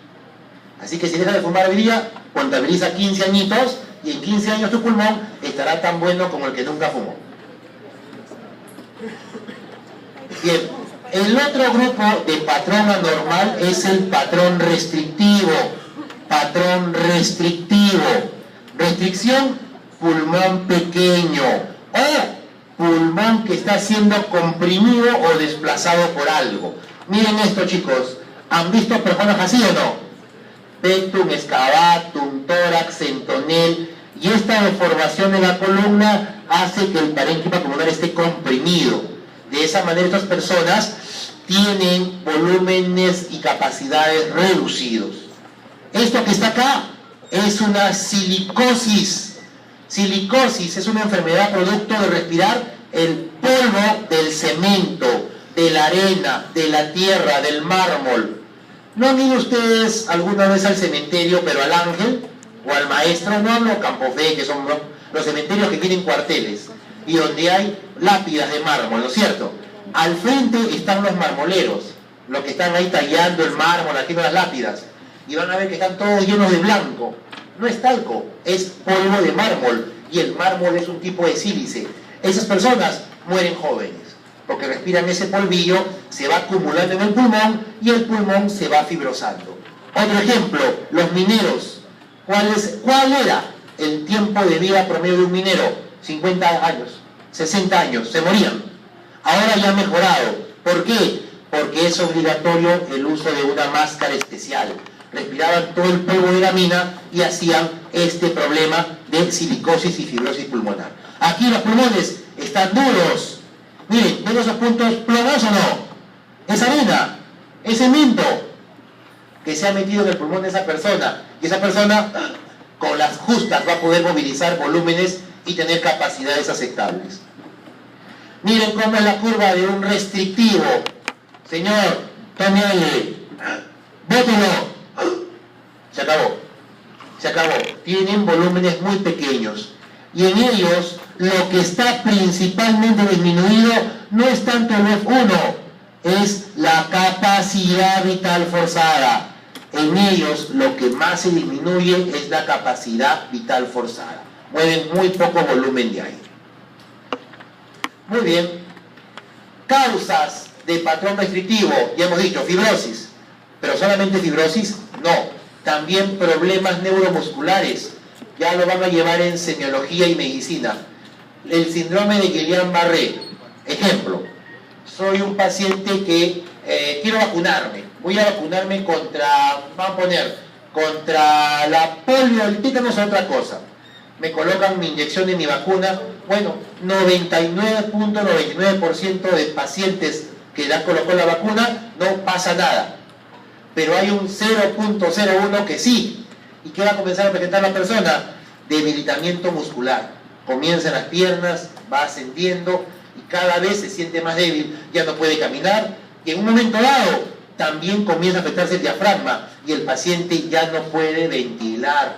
Así que si dejas de fumar hoy día, contabiliza 15 añitos y en 15 años tu pulmón estará tan bueno como el que nunca fumó. Bien, el otro grupo de patrón anormal es el patrón restrictivo. Restricción, pulmón pequeño. O pulmón que está siendo comprimido o desplazado por algo. Miren esto, chicos. ¿Han visto personas así o no? Pectum, excavatum, tórax, centonel. Y esta deformación de la columna hace que el parénquima pulmonar esté comprimido. De esa manera estas personas tienen volúmenes y capacidades reducidos. Esto que está acá es una silicosis. Silicosis es una enfermedad producto de respirar el polvo del cemento, de la arena, de la tierra, del mármol. ¿No han ido ustedes alguna vez al cementerio, pero al Ángel o al Maestro? No hablo Campo Fe, que son los cementerios que tienen cuarteles y donde hay lápidas de mármol, ¿no es cierto? Al frente están los marmoleros, los que están ahí tallando el mármol, haciendo las lápidas, y van a ver que están todos llenos de blanco. No es talco, es polvo de mármol, y el mármol es un tipo de sílice. Esas personas mueren jóvenes, porque respiran ese polvillo, se va acumulando en el pulmón, y el pulmón se va fibrosando. Otro ejemplo, los mineros. ¿Cuál era el tiempo de vida promedio de un minero? 50 años, 60 años, se morían. Ahora ya ha mejorado. ¿Por qué? Porque es obligatorio el uso de una máscara especial. Respiraban todo el polvo de la mina y hacían este problema de silicosis y fibrosis pulmonar. Aquí los pulmones están duros. Miren, ¿ven esos puntos planos o no? Es arena, es cemento que se ha metido en el pulmón de esa persona. Y esa persona, con las justas, va a poder movilizar volúmenes y tener capacidades aceptables. Miren cómo es la curva de un restrictivo. Señor, tome aire. Bótelo. Se acabó. Se acabó. Tienen volúmenes muy pequeños. Y en ellos, lo que está principalmente disminuido no es tanto el F1, es la capacidad vital forzada. En ellos, lo que más se disminuye es la capacidad vital forzada. Mueven muy poco volumen de aire. Muy bien. Causas de patrón restrictivo, ya hemos dicho, fibrosis. Pero solamente fibrosis, no. También problemas neuromusculares. Ya lo van a llevar en semiología y medicina. El síndrome de Guillain-Barré. Ejemplo, soy un paciente que quiero vacunarme. Voy a vacunarme contra, vamos a poner, contra la polio, el tétanos o otra cosa. Me colocan mi inyección de mi vacuna. Bueno, 99.99% de pacientes que le colocó la vacuna no pasa nada. Pero hay un 0.01 que sí. ¿Y qué va a comenzar a presentar la persona? Debilitamiento muscular. Comienza en las piernas, va ascendiendo y cada vez se siente más débil, ya no puede caminar y en un momento dado también comienza a afectarse el diafragma y el paciente ya no puede ventilar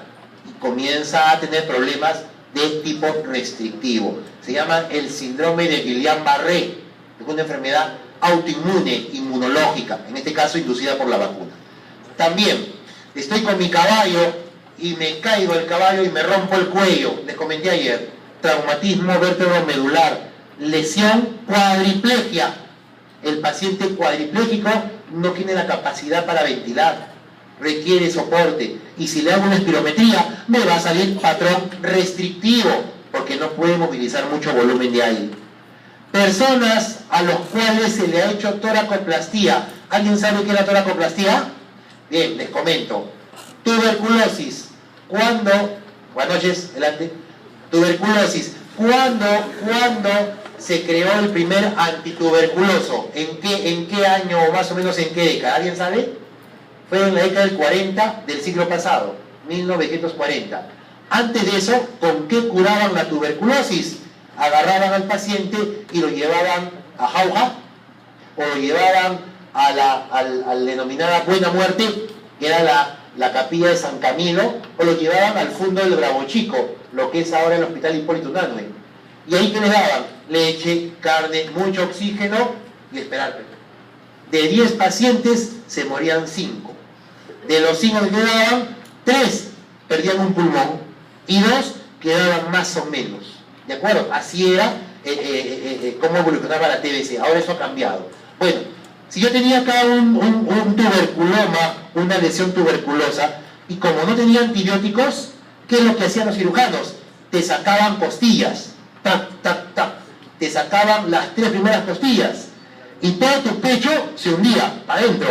y comienza a tener problemas de tipo restrictivo. Se llama el síndrome de Guillain-Barré, es una enfermedad autoinmune, inmunológica, en este caso inducida por la vacuna. También estoy con mi caballo y me caigo del caballo y me rompo el cuello. Les comenté ayer, traumatismo vértebro-medular, lesión, cuadriplegia. El paciente cuadripléjico no tiene la capacidad para ventilar, requiere soporte. Y si le hago una espirometría, me va a salir patrón restrictivo, porque no puede movilizar mucho volumen de aire. Personas a los cuales se le ha hecho toracoplastía. ¿Alguien sabe qué es la toracoplastía? Bien, les comento. Tuberculosis. ¿Cuándo? Buenas noches, adelante. Tuberculosis. ¿Cuándo se creó el primer antituberculoso? ¿En qué año o más o menos en qué década? ¿Alguien sabe? Fue en la década del 40 del siglo pasado, 1940. Antes de eso, ¿con qué curaban la tuberculosis? Agarraban al paciente y lo llevaban a Jauja o lo llevaban a la denominada Buena Muerte, que era la capilla de San Camilo, o lo llevaban al fondo del Bravo Chico, lo que es ahora el Hospital Hipólito Unanue. Y ahí, ¿qué les daban? Leche, carne, mucho oxígeno y esperar. De 10 pacientes se morían 5. De los 5 que quedaban, 3 perdían un pulmón y 2 quedaban más o menos. ¿De acuerdo? Así era cómo evolucionaba la TBC. Ahora eso ha cambiado. Bueno, si yo tenía acá un tuberculoma, una lesión tuberculosa, y como no tenía antibióticos, ¿qué es lo que hacían los cirujanos? Te sacaban costillas, tac, tac, tac. te sacaban las 3 primeras costillas y todo tu pecho se hundía adentro.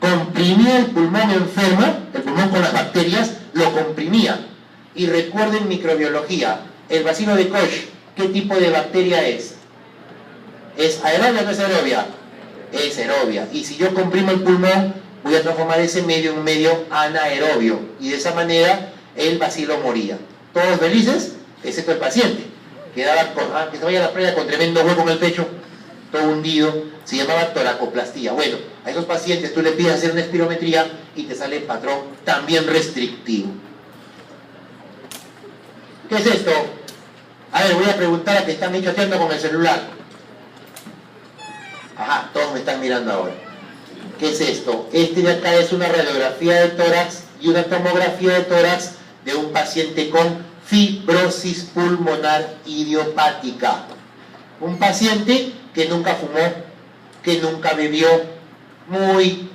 Comprimía el pulmón enfermo, el pulmón con las bacterias, lo comprimía. Y recuerden microbiología, el bacilo de Koch, ¿qué tipo de bacteria es? ¿Es aerobia o no es aerobia? Es aerobia. Y si yo comprimo el pulmón, voy a transformar ese medio en un medio anaerobio. Y de esa manera el bacilo moría. Todos felices, excepto el paciente. Quedaba que se vaya a la playa con tremendo hueco en el pecho, todo hundido. Se llamaba toracoplastía. Bueno, a esos pacientes tú le pides hacer una espirometría y te sale el patrón también restrictivo. ¿Qué es esto? A ver, voy a preguntar a que están chateando con el celular. Ajá, todos me están mirando ahora. ¿Qué es esto? Este de acá es una radiografía de tórax y una tomografía de tórax de un paciente con fibrosis pulmonar idiopática. Un paciente que nunca fumó, que nunca bebió, muy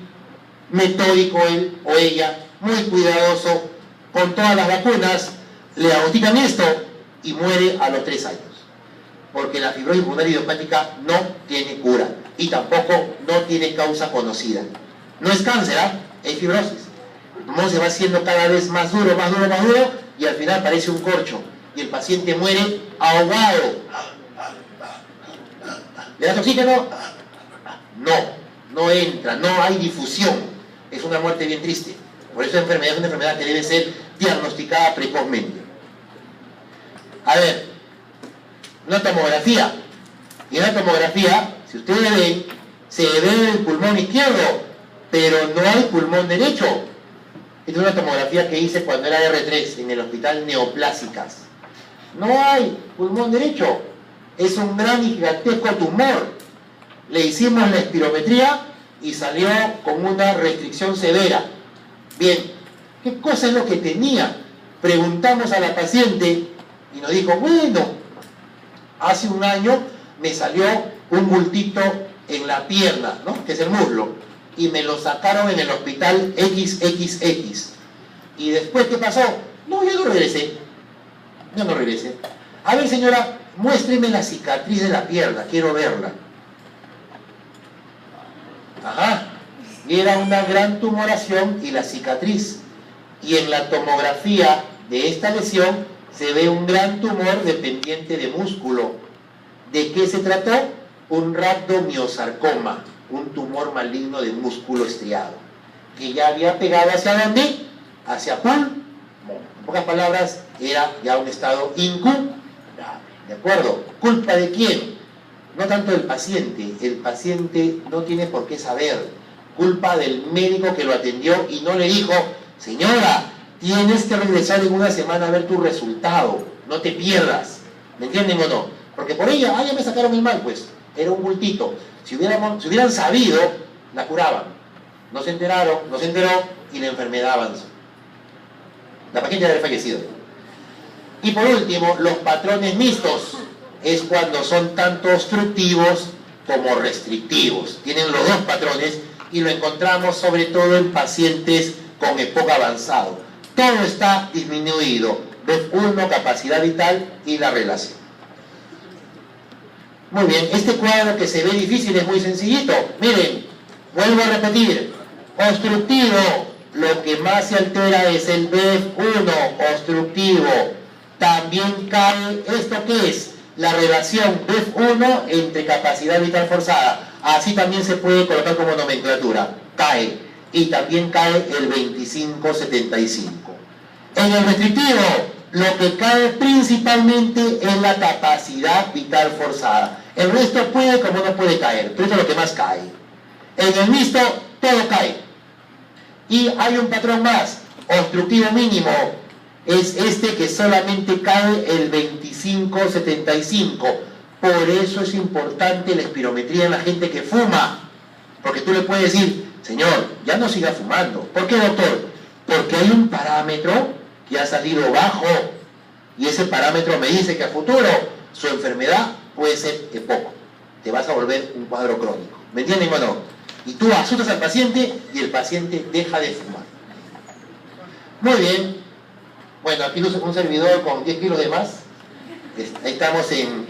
metódico él o ella, muy cuidadoso, con todas las vacunas, le diagnostican esto y muere a los 3 años. Porque la fibrosis pulmonar idiopática no tiene cura y tampoco no tiene causa conocida. No es cáncer, es fibrosis. El pulmón se va haciendo cada vez más duro, más duro, más duro y al final parece un corcho y el paciente muere ahogado. ¿Le das oxígeno? No entra, no hay difusión. Es una muerte bien triste. Por eso la enfermedad es una enfermedad que debe ser diagnosticada precozmente. A ver, una tomografía. Y en la tomografía, si ustedes ven, se ve el pulmón izquierdo, pero no hay pulmón derecho. Esta es una tomografía que hice cuando era R3 en el hospital Neoplásicas. No hay pulmón derecho. Es un gran y gigantesco tumor. Le hicimos la espirometría y salió con una restricción severa. Bien, ¿qué cosa es lo que tenía? Preguntamos a la paciente y nos dijo, bueno, hace un año me salió un bultito en la pierna, ¿no? Que es el muslo, y me lo sacaron en el hospital XXX. ¿Y después qué pasó? No, yo no regresé. A ver, señora, muéstreme la cicatriz de la pierna, quiero verla. Ajá, era una gran tumoración y la cicatriz. Y en la tomografía de esta lesión se ve un gran tumor dependiente de músculo. ¿De qué se trató? Un rhabdomiosarcoma, un tumor maligno de músculo estriado, que ya había pegado ¿hacia dónde? Hacia pulmón. En pocas palabras, era ya un estado incurable. ¿De acuerdo? ¿Culpa de quién? No tanto del paciente. El paciente no tiene por qué saber. Culpa del médico que lo atendió y no le dijo, señora, tienes que regresar en una semana a ver tu resultado. No te pierdas. ¿Me entienden o no? Porque por ella, ya me sacaron el mal, pues. Era un bultito. Si hubieran sabido, la curaban. No se enteraron, no se enteró y la enfermedad avanzó. La paciente ya había fallecido. Y por último, los patrones mixtos. Es cuando son tanto obstructivos como restrictivos. Tienen los dos patrones y lo encontramos sobre todo en pacientes con EPOC avanzado. Todo está disminuido. BEF1, capacidad vital y la relación. Muy bien, este cuadro que se ve difícil es muy sencillito. Miren, vuelvo a repetir. Obstructivo, lo que más se altera es el BEF1, obstructivo. También cae, ¿esto qué es? La relación BEF1 entre capacidad vital forzada. Así también se puede colocar como nomenclatura. Cae. Y también cae el 25-75. En el restrictivo, lo que cae principalmente es la capacidad vital forzada. El resto puede como no puede caer, pero esto es lo que más cae. En el mixto, todo cae. Y hay un patrón más, obstructivo mínimo. Es este que solamente cae el 25-75. Por eso es importante la espirometría en la gente que fuma. Porque tú le puedes decir, señor, ya no siga fumando. ¿Por qué, doctor? Porque hay un parámetro que ha salido bajo. Y ese parámetro me dice que a futuro su enfermedad puede ser EPOC. Te vas a volver un cuadro crónico. ¿Me entienden o no? Y tú asustas al paciente y el paciente deja de fumar. Muy bien. Bueno, aquí luce un servidor con 10 kilos de más. Estamos en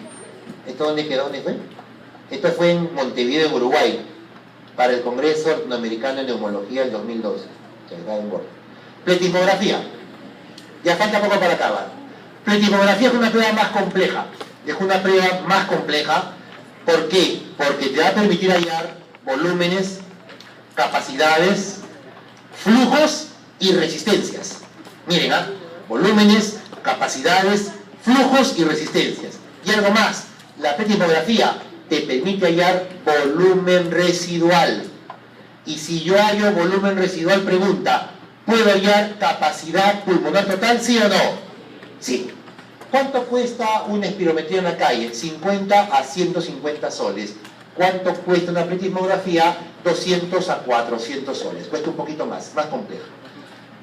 ¿Esto dónde quedó? ¿Dónde fue? Esto fue en Montevideo, en Uruguay, para el Congreso Latinoamericano de Neumología del 2012. Pletismografía. Ya falta poco para acabar. Pletismografía es una prueba más compleja. Es una prueba más compleja. ¿Por qué? Porque te va a permitir hallar volúmenes, capacidades, flujos y resistencias. Miren, volúmenes, capacidades, flujos y resistencias. Y algo más, la pletismografía te permite hallar volumen residual. Y si yo hallo volumen residual, pregunta, ¿puedo hallar capacidad pulmonar total, sí o no? Sí. ¿Cuánto cuesta una espirometría en la calle? 50 a 150 soles. ¿Cuánto cuesta una pletismografía? 200 a 400 soles. Cuesta un poquito más compleja.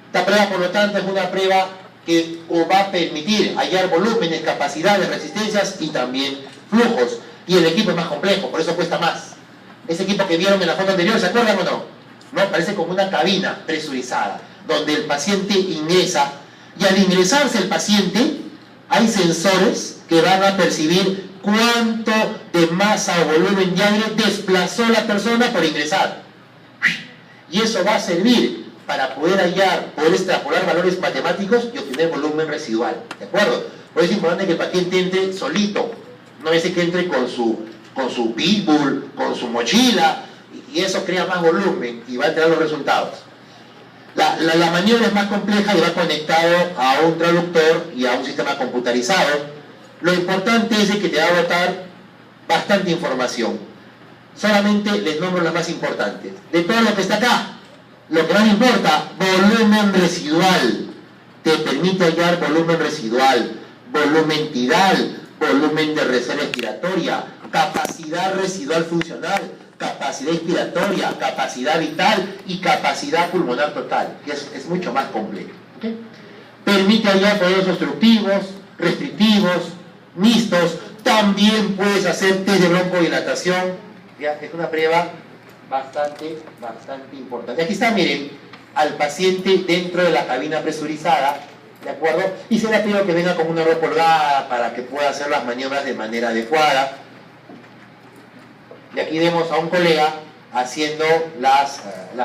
Esta prueba, por lo tanto, es una prueba que os va a permitir hallar volúmenes, capacidades, resistencias y también flujos. Y el equipo es más complejo, por eso cuesta más. Ese equipo que vieron en la foto anterior, ¿se acuerdan o no? ¿No? Parece como una cabina presurizada, donde el paciente ingresa, y al ingresarse el paciente, hay sensores que van a percibir cuánto de masa o volumen de aire desplazó la persona por ingresar. Y eso va a servir para poder hallar, poder extrapolar valores matemáticos y obtener volumen residual. ¿De acuerdo? Por eso es importante que el paciente entre solito, no es que entre con su pitbull, con su mochila, y eso crea más volumen y va a tener los resultados. La maniobra es más compleja y va conectado a un traductor y a un sistema computarizado. Lo importante es que te va a botar bastante información. Solamente les nombro las más importantes. De todo lo que está acá, lo que más importa, volumen residual. Te permite hallar volumen residual, volumen tidal, volumen de reserva respiratoria, capacidad residual funcional, capacidad inspiratoria, capacidad vital y capacidad pulmonar total, que es mucho más complejo. ¿Okay? Permite hallar procesos obstructivos, restrictivos, mixtos. También puedes hacer test de broncodilatación. ¿Ya? Es una prueba bastante importante. Aquí está, miren, al paciente dentro de la cabina presurizada, ¿de acuerdo? Y se le ha pedido que venga con una ropa holgada para que pueda hacer las maniobras de manera adecuada. Y aquí vemos a un colega haciendo las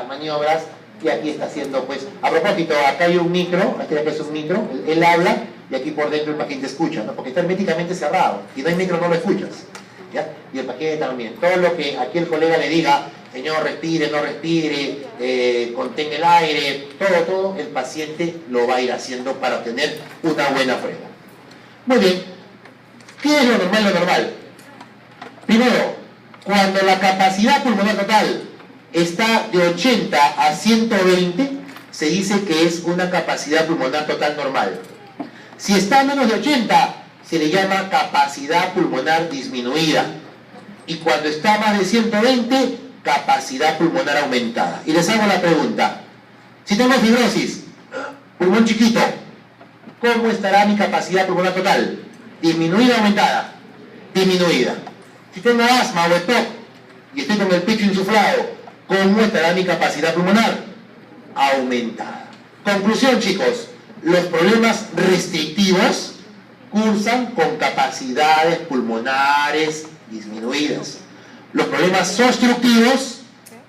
maniobras, y aquí está haciendo, pues, a propósito, acá hay un micro, aquí es un micro, él habla, y aquí por dentro el paciente escucha, ¿no? Porque está herméticamente cerrado, y no hay micro, no lo escuchas, ¿ya? Y el paciente también. Todo lo que aquí el colega le diga, señor, respire, no respire, contenga el aire, todo el paciente lo va a ir haciendo para obtener una buena prueba. Muy bien, ¿qué es lo normal? Lo normal, primero, cuando la capacidad pulmonar total está de 80 a 120, se dice que es una capacidad pulmonar total normal. Si está a menos de 80, se le llama capacidad pulmonar disminuida. Y cuando está más de 120, capacidad pulmonar aumentada. Y les hago la pregunta, si tengo fibrosis, pulmón chiquito, ¿cómo estará mi capacidad pulmonar total? ¿Disminuida o aumentada? Disminuida. Si tengo asma o EPOC y estoy con el pecho insuflado, ¿cómo estará mi capacidad pulmonar? Aumentada. Conclusión, chicos, los problemas restrictivos cursan con capacidades pulmonares disminuidas. Los problemas obstructivos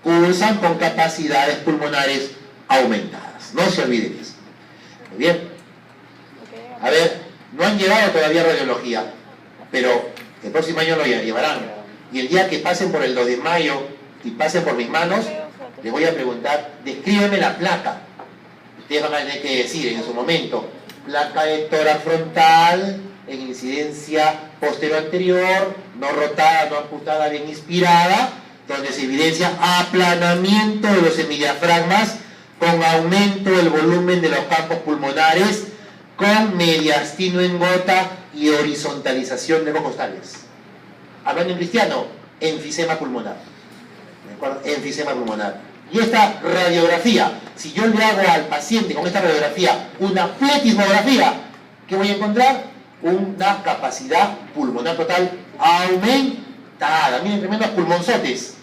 cursan con capacidades pulmonares aumentadas. No se olviden eso. Muy bien. A ver, no han llegado todavía a radiología, pero el próximo año lo llevarán. Y el día que pasen por el 2 de mayo y pasen por mis manos, les voy a preguntar, descríbeme la placa. Ustedes van a tener que decir en su momento, placa de tórax frontal, en incidencia posterior anterior, no rotada, no amputada, bien inspirada, donde se evidencia aplanamiento de los semidiafragmas con aumento del volumen de los campos pulmonares, con mediastino en gota y horizontalización de costales. Hablando en cristiano, enfisema pulmonar. ¿De acuerdo? Enfisema pulmonar. Y esta radiografía, si yo le hago al paciente con esta radiografía una pletismografía, ¿qué voy a encontrar? Una capacidad pulmonar total aumentada. Miren, tremendos pulmonzotes.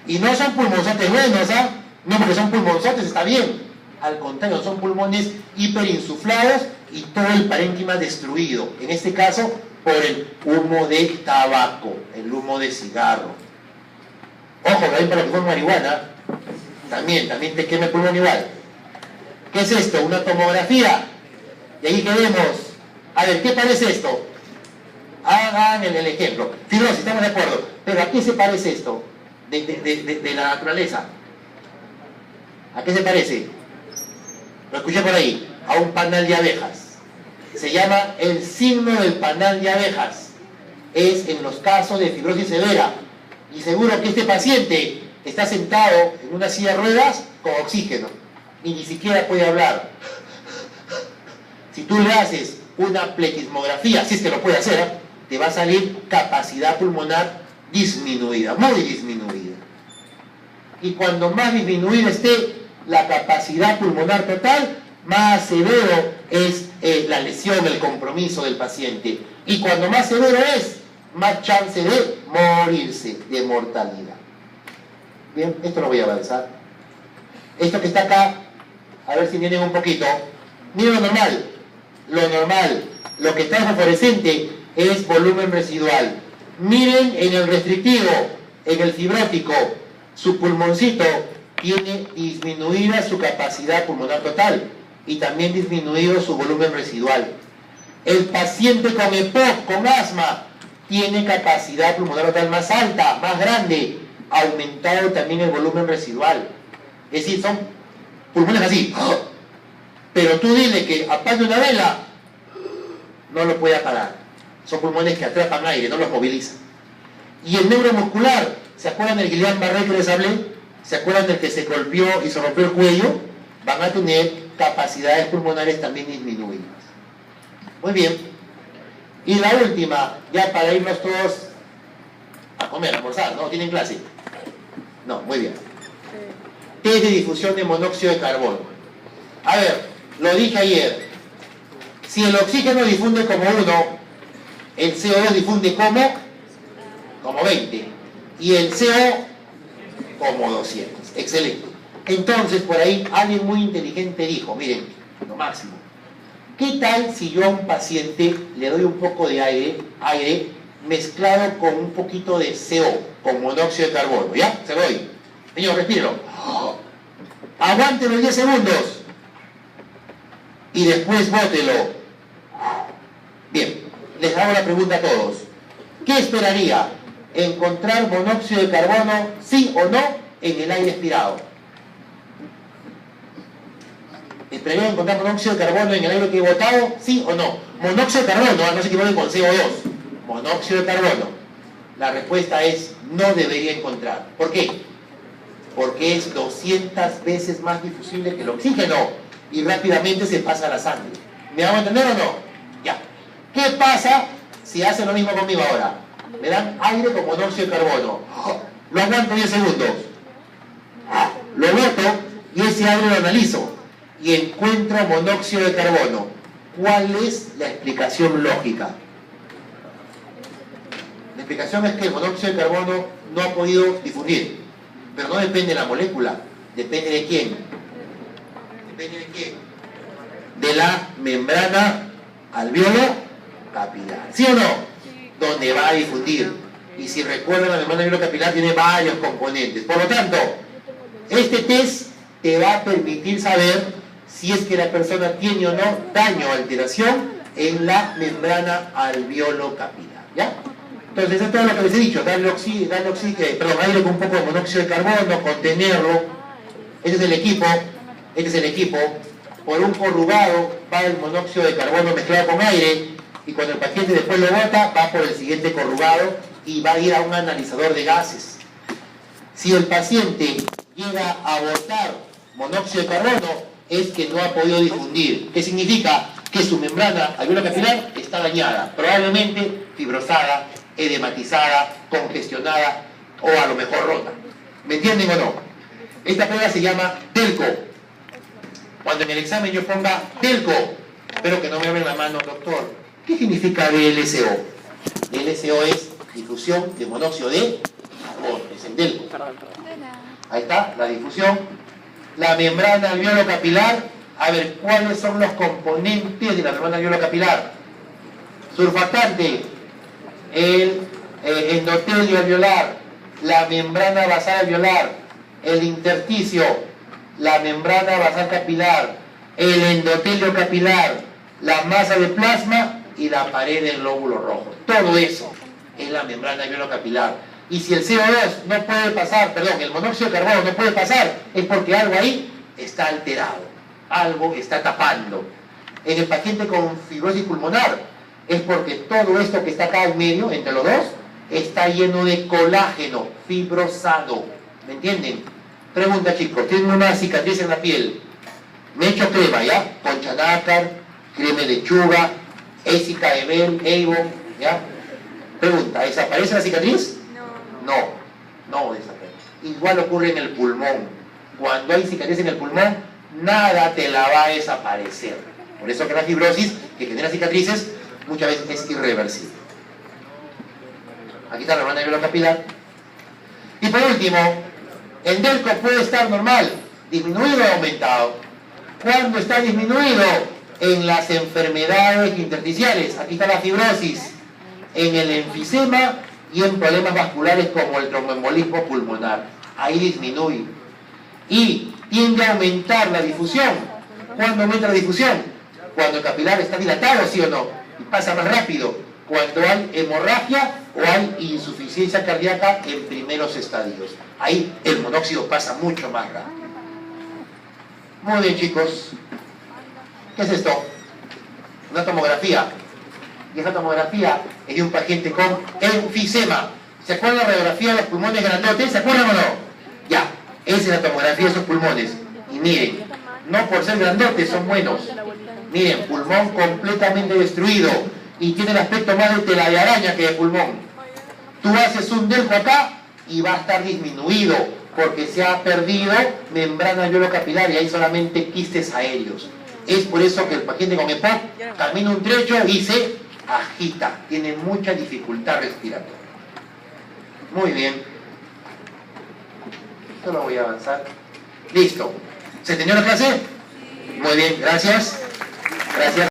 Y no son pulmonzotes buenos, ¿ah? No porque son pulmonzotes, está bien. Al contrario, son pulmones hiperinsuflados y todo el parénquima destruido. En este caso, por el humo de tabaco, el humo de cigarro. Ojo, también para los que fuman marihuana, también te quema el pulmón igual. ¿Qué es esto? Una tomografía. Y ahí queremos. A ver, ¿qué parece esto? Hagan el ejemplo. Fibrosis, estamos de acuerdo. Pero ¿a qué se parece esto? De la naturaleza. ¿A qué se parece? Lo escuché por ahí. A un panal de abejas. Se llama el signo del panal de abejas. Es en los casos de fibrosis severa. Y seguro que este paciente está sentado en una silla de ruedas con oxígeno. Y ni siquiera puede hablar. Si tú le haces una plequismografía, si es que lo puede hacer, te va a salir capacidad pulmonar disminuida, muy disminuida. Y cuando más disminuida esté la capacidad pulmonar total, más severo es la lesión, el compromiso del paciente. Y cuando más severo es, más chance de morirse, de mortalidad. Bien, esto lo voy a avanzar. Esto que está acá, a ver si entienden un poquito. Miren lo normal. Lo normal, lo que está en fosforescente es volumen residual. Miren en el restrictivo, en el fibrótico, su pulmoncito tiene disminuida su capacidad pulmonar total y también disminuido su volumen residual. El paciente con EPOC, con asma, tiene capacidad pulmonar total más alta, más grande, aumentado también el volumen residual. Es decir, son pulmones así. Pero tú dile que apague una vela, no lo puede apagar. Son pulmones que atrapan aire, no los movilizan. Y el neuromuscular, ¿se acuerdan del Guillain-Barré que les hablé? ¿Se acuerdan del que se golpeó y se rompió el cuello? Van a tener capacidades pulmonares también disminuidas. Muy bien. Y la última, ya para irnos todos a comer, a almorzar, ¿no? ¿Tienen clase? No, muy bien. Test de difusión de monóxido de carbono. A ver, lo dije ayer, si el oxígeno difunde como 1, el CO2 difunde como 20 y el CO como 200. Excelente. Entonces, por ahí alguien muy inteligente dijo, miren, lo máximo, ¿qué tal si yo a un paciente le doy un poco de aire mezclado con un poquito de CO, con monóxido de carbono? ¿Ya? Se lo doy. Señor, respírelo. Aguántelo 10 segundos. Y después bótelo. Bien, les hago la pregunta a todos. ¿Qué esperaría? ¿Encontrar monóxido de carbono, sí o no, en el aire expirado? ¿Esperaría encontrar monóxido de carbono en el aire que he botado, sí o no? Monóxido de carbono, no se equivoquen con CO2. Monóxido de carbono. La respuesta es no debería encontrar. ¿Por qué? Porque es 200 veces más difusible que el oxígeno y rápidamente se pasa a la sangre. ¿Me hago entender o no? Ya. ¿Qué pasa si hacen lo mismo conmigo ahora? Me dan aire con monóxido de carbono. Lo aguanto 10 segundos. Lo boto y ese aire lo analizo y encuentro monóxido de carbono. ¿Cuál es la explicación lógica? La explicación es que el monóxido de carbono no ha podido difundir. Pero no depende de la molécula. ¿Depende de quién? ¿Depende de quién? De la membrana alveolo capilar. ¿Sí o no? Donde va a difundir. Y si recuerdan, la membrana alveolo capilar tiene varios componentes. Por lo tanto, este test te va a permitir saber si es que la persona tiene o no daño o alteración en la membrana alveolo capilar. ¿Ya? Entonces, eso es todo lo que les he dicho. Darle aire con un poco de monóxido de carbono, contenerlo. Este es el equipo. Por un corrugado va el monóxido de carbono mezclado con aire y cuando el paciente después lo bota, va por el siguiente corrugado y va a ir a un analizador de gases. Si el paciente llega a botar monóxido de carbono, es que no ha podido difundir. ¿Qué significa? Que su membrana alveolar capilar está dañada, probablemente fibrosada, edematizada, congestionada o a lo mejor rota. ¿Me entienden o no? Esta prueba se llama DELCO. Cuando en el examen yo ponga DELCO, espero que no me abren la mano, doctor. ¿Qué significa DLCO? DLCO es difusión de monóxido de carbono, es el DELCO. Ahí está, la difusión. La membrana alveolo capilar, a ver, ¿cuáles son los componentes de la membrana alveolo capilar? Surfactante, el endotelio alveolar, la membrana basal alveolar, el intersticio, la membrana basal capilar, el endotelio capilar, la masa de plasma y la pared del glóbulo rojo. Todo eso es la membrana alveolo-capilar. Y si el CO2 no puede pasar, perdón, el monóxido de carbono no puede pasar, es porque algo ahí está alterado, algo está tapando. En el paciente con fibrosis pulmonar es porque todo esto que está acá en medio, entre los dos, está lleno de colágeno fibrosado. ¿Me entienden? Pregunta, chicos, tienen una cicatriz en la piel. Me he hecho crema, ¿ya? Concha nácar, crema de lechuga, Ésica, Ebel, Avon, ¿ya? Pregunta, ¿desaparece la cicatriz? No desaparece. Igual ocurre en el pulmón. Cuando hay cicatriz en el pulmón, nada te la va a desaparecer. Por eso que la fibrosis que genera cicatrices muchas veces es irreversible. Aquí está la membrana alveolo-capilar. Y por último, el delco puede estar normal, disminuido o aumentado. ¿Cuándo está disminuido? En las enfermedades intersticiales. Aquí está la fibrosis. En el enfisema y en problemas vasculares como el tromboembolismo pulmonar. Ahí disminuye. Y tiende a aumentar la difusión. ¿Cuándo aumenta la difusión? Cuando el capilar está dilatado, ¿sí o no? Y pasa más rápido. Cuando hay hemorragia o hay insuficiencia cardíaca en primeros estadios. Ahí el monóxido pasa mucho más rápido. Muy bien, chicos. ¿Qué es esto? Una tomografía. Y esa tomografía es de un paciente con enfisema. ¿Se acuerdan la radiografía de los pulmones grandotes? ¿Se acuerdan o no? Ya, esa es la tomografía de esos pulmones. Y miren, no por ser grandotes son buenos. Miren, pulmón completamente destruido. Y tiene el aspecto más de tela de araña que de pulmón. Tú haces un delco acá y va a estar disminuido porque se ha perdido membrana alveolo-capilar y hay solamente quistes aéreos. Es por eso que el paciente con EPOC camina un trecho y se agita, tiene mucha dificultad respiratoria. Muy bien. Solo voy a avanzar. Listo. ¿Se entendió la clase? Muy bien, gracias. Gracias.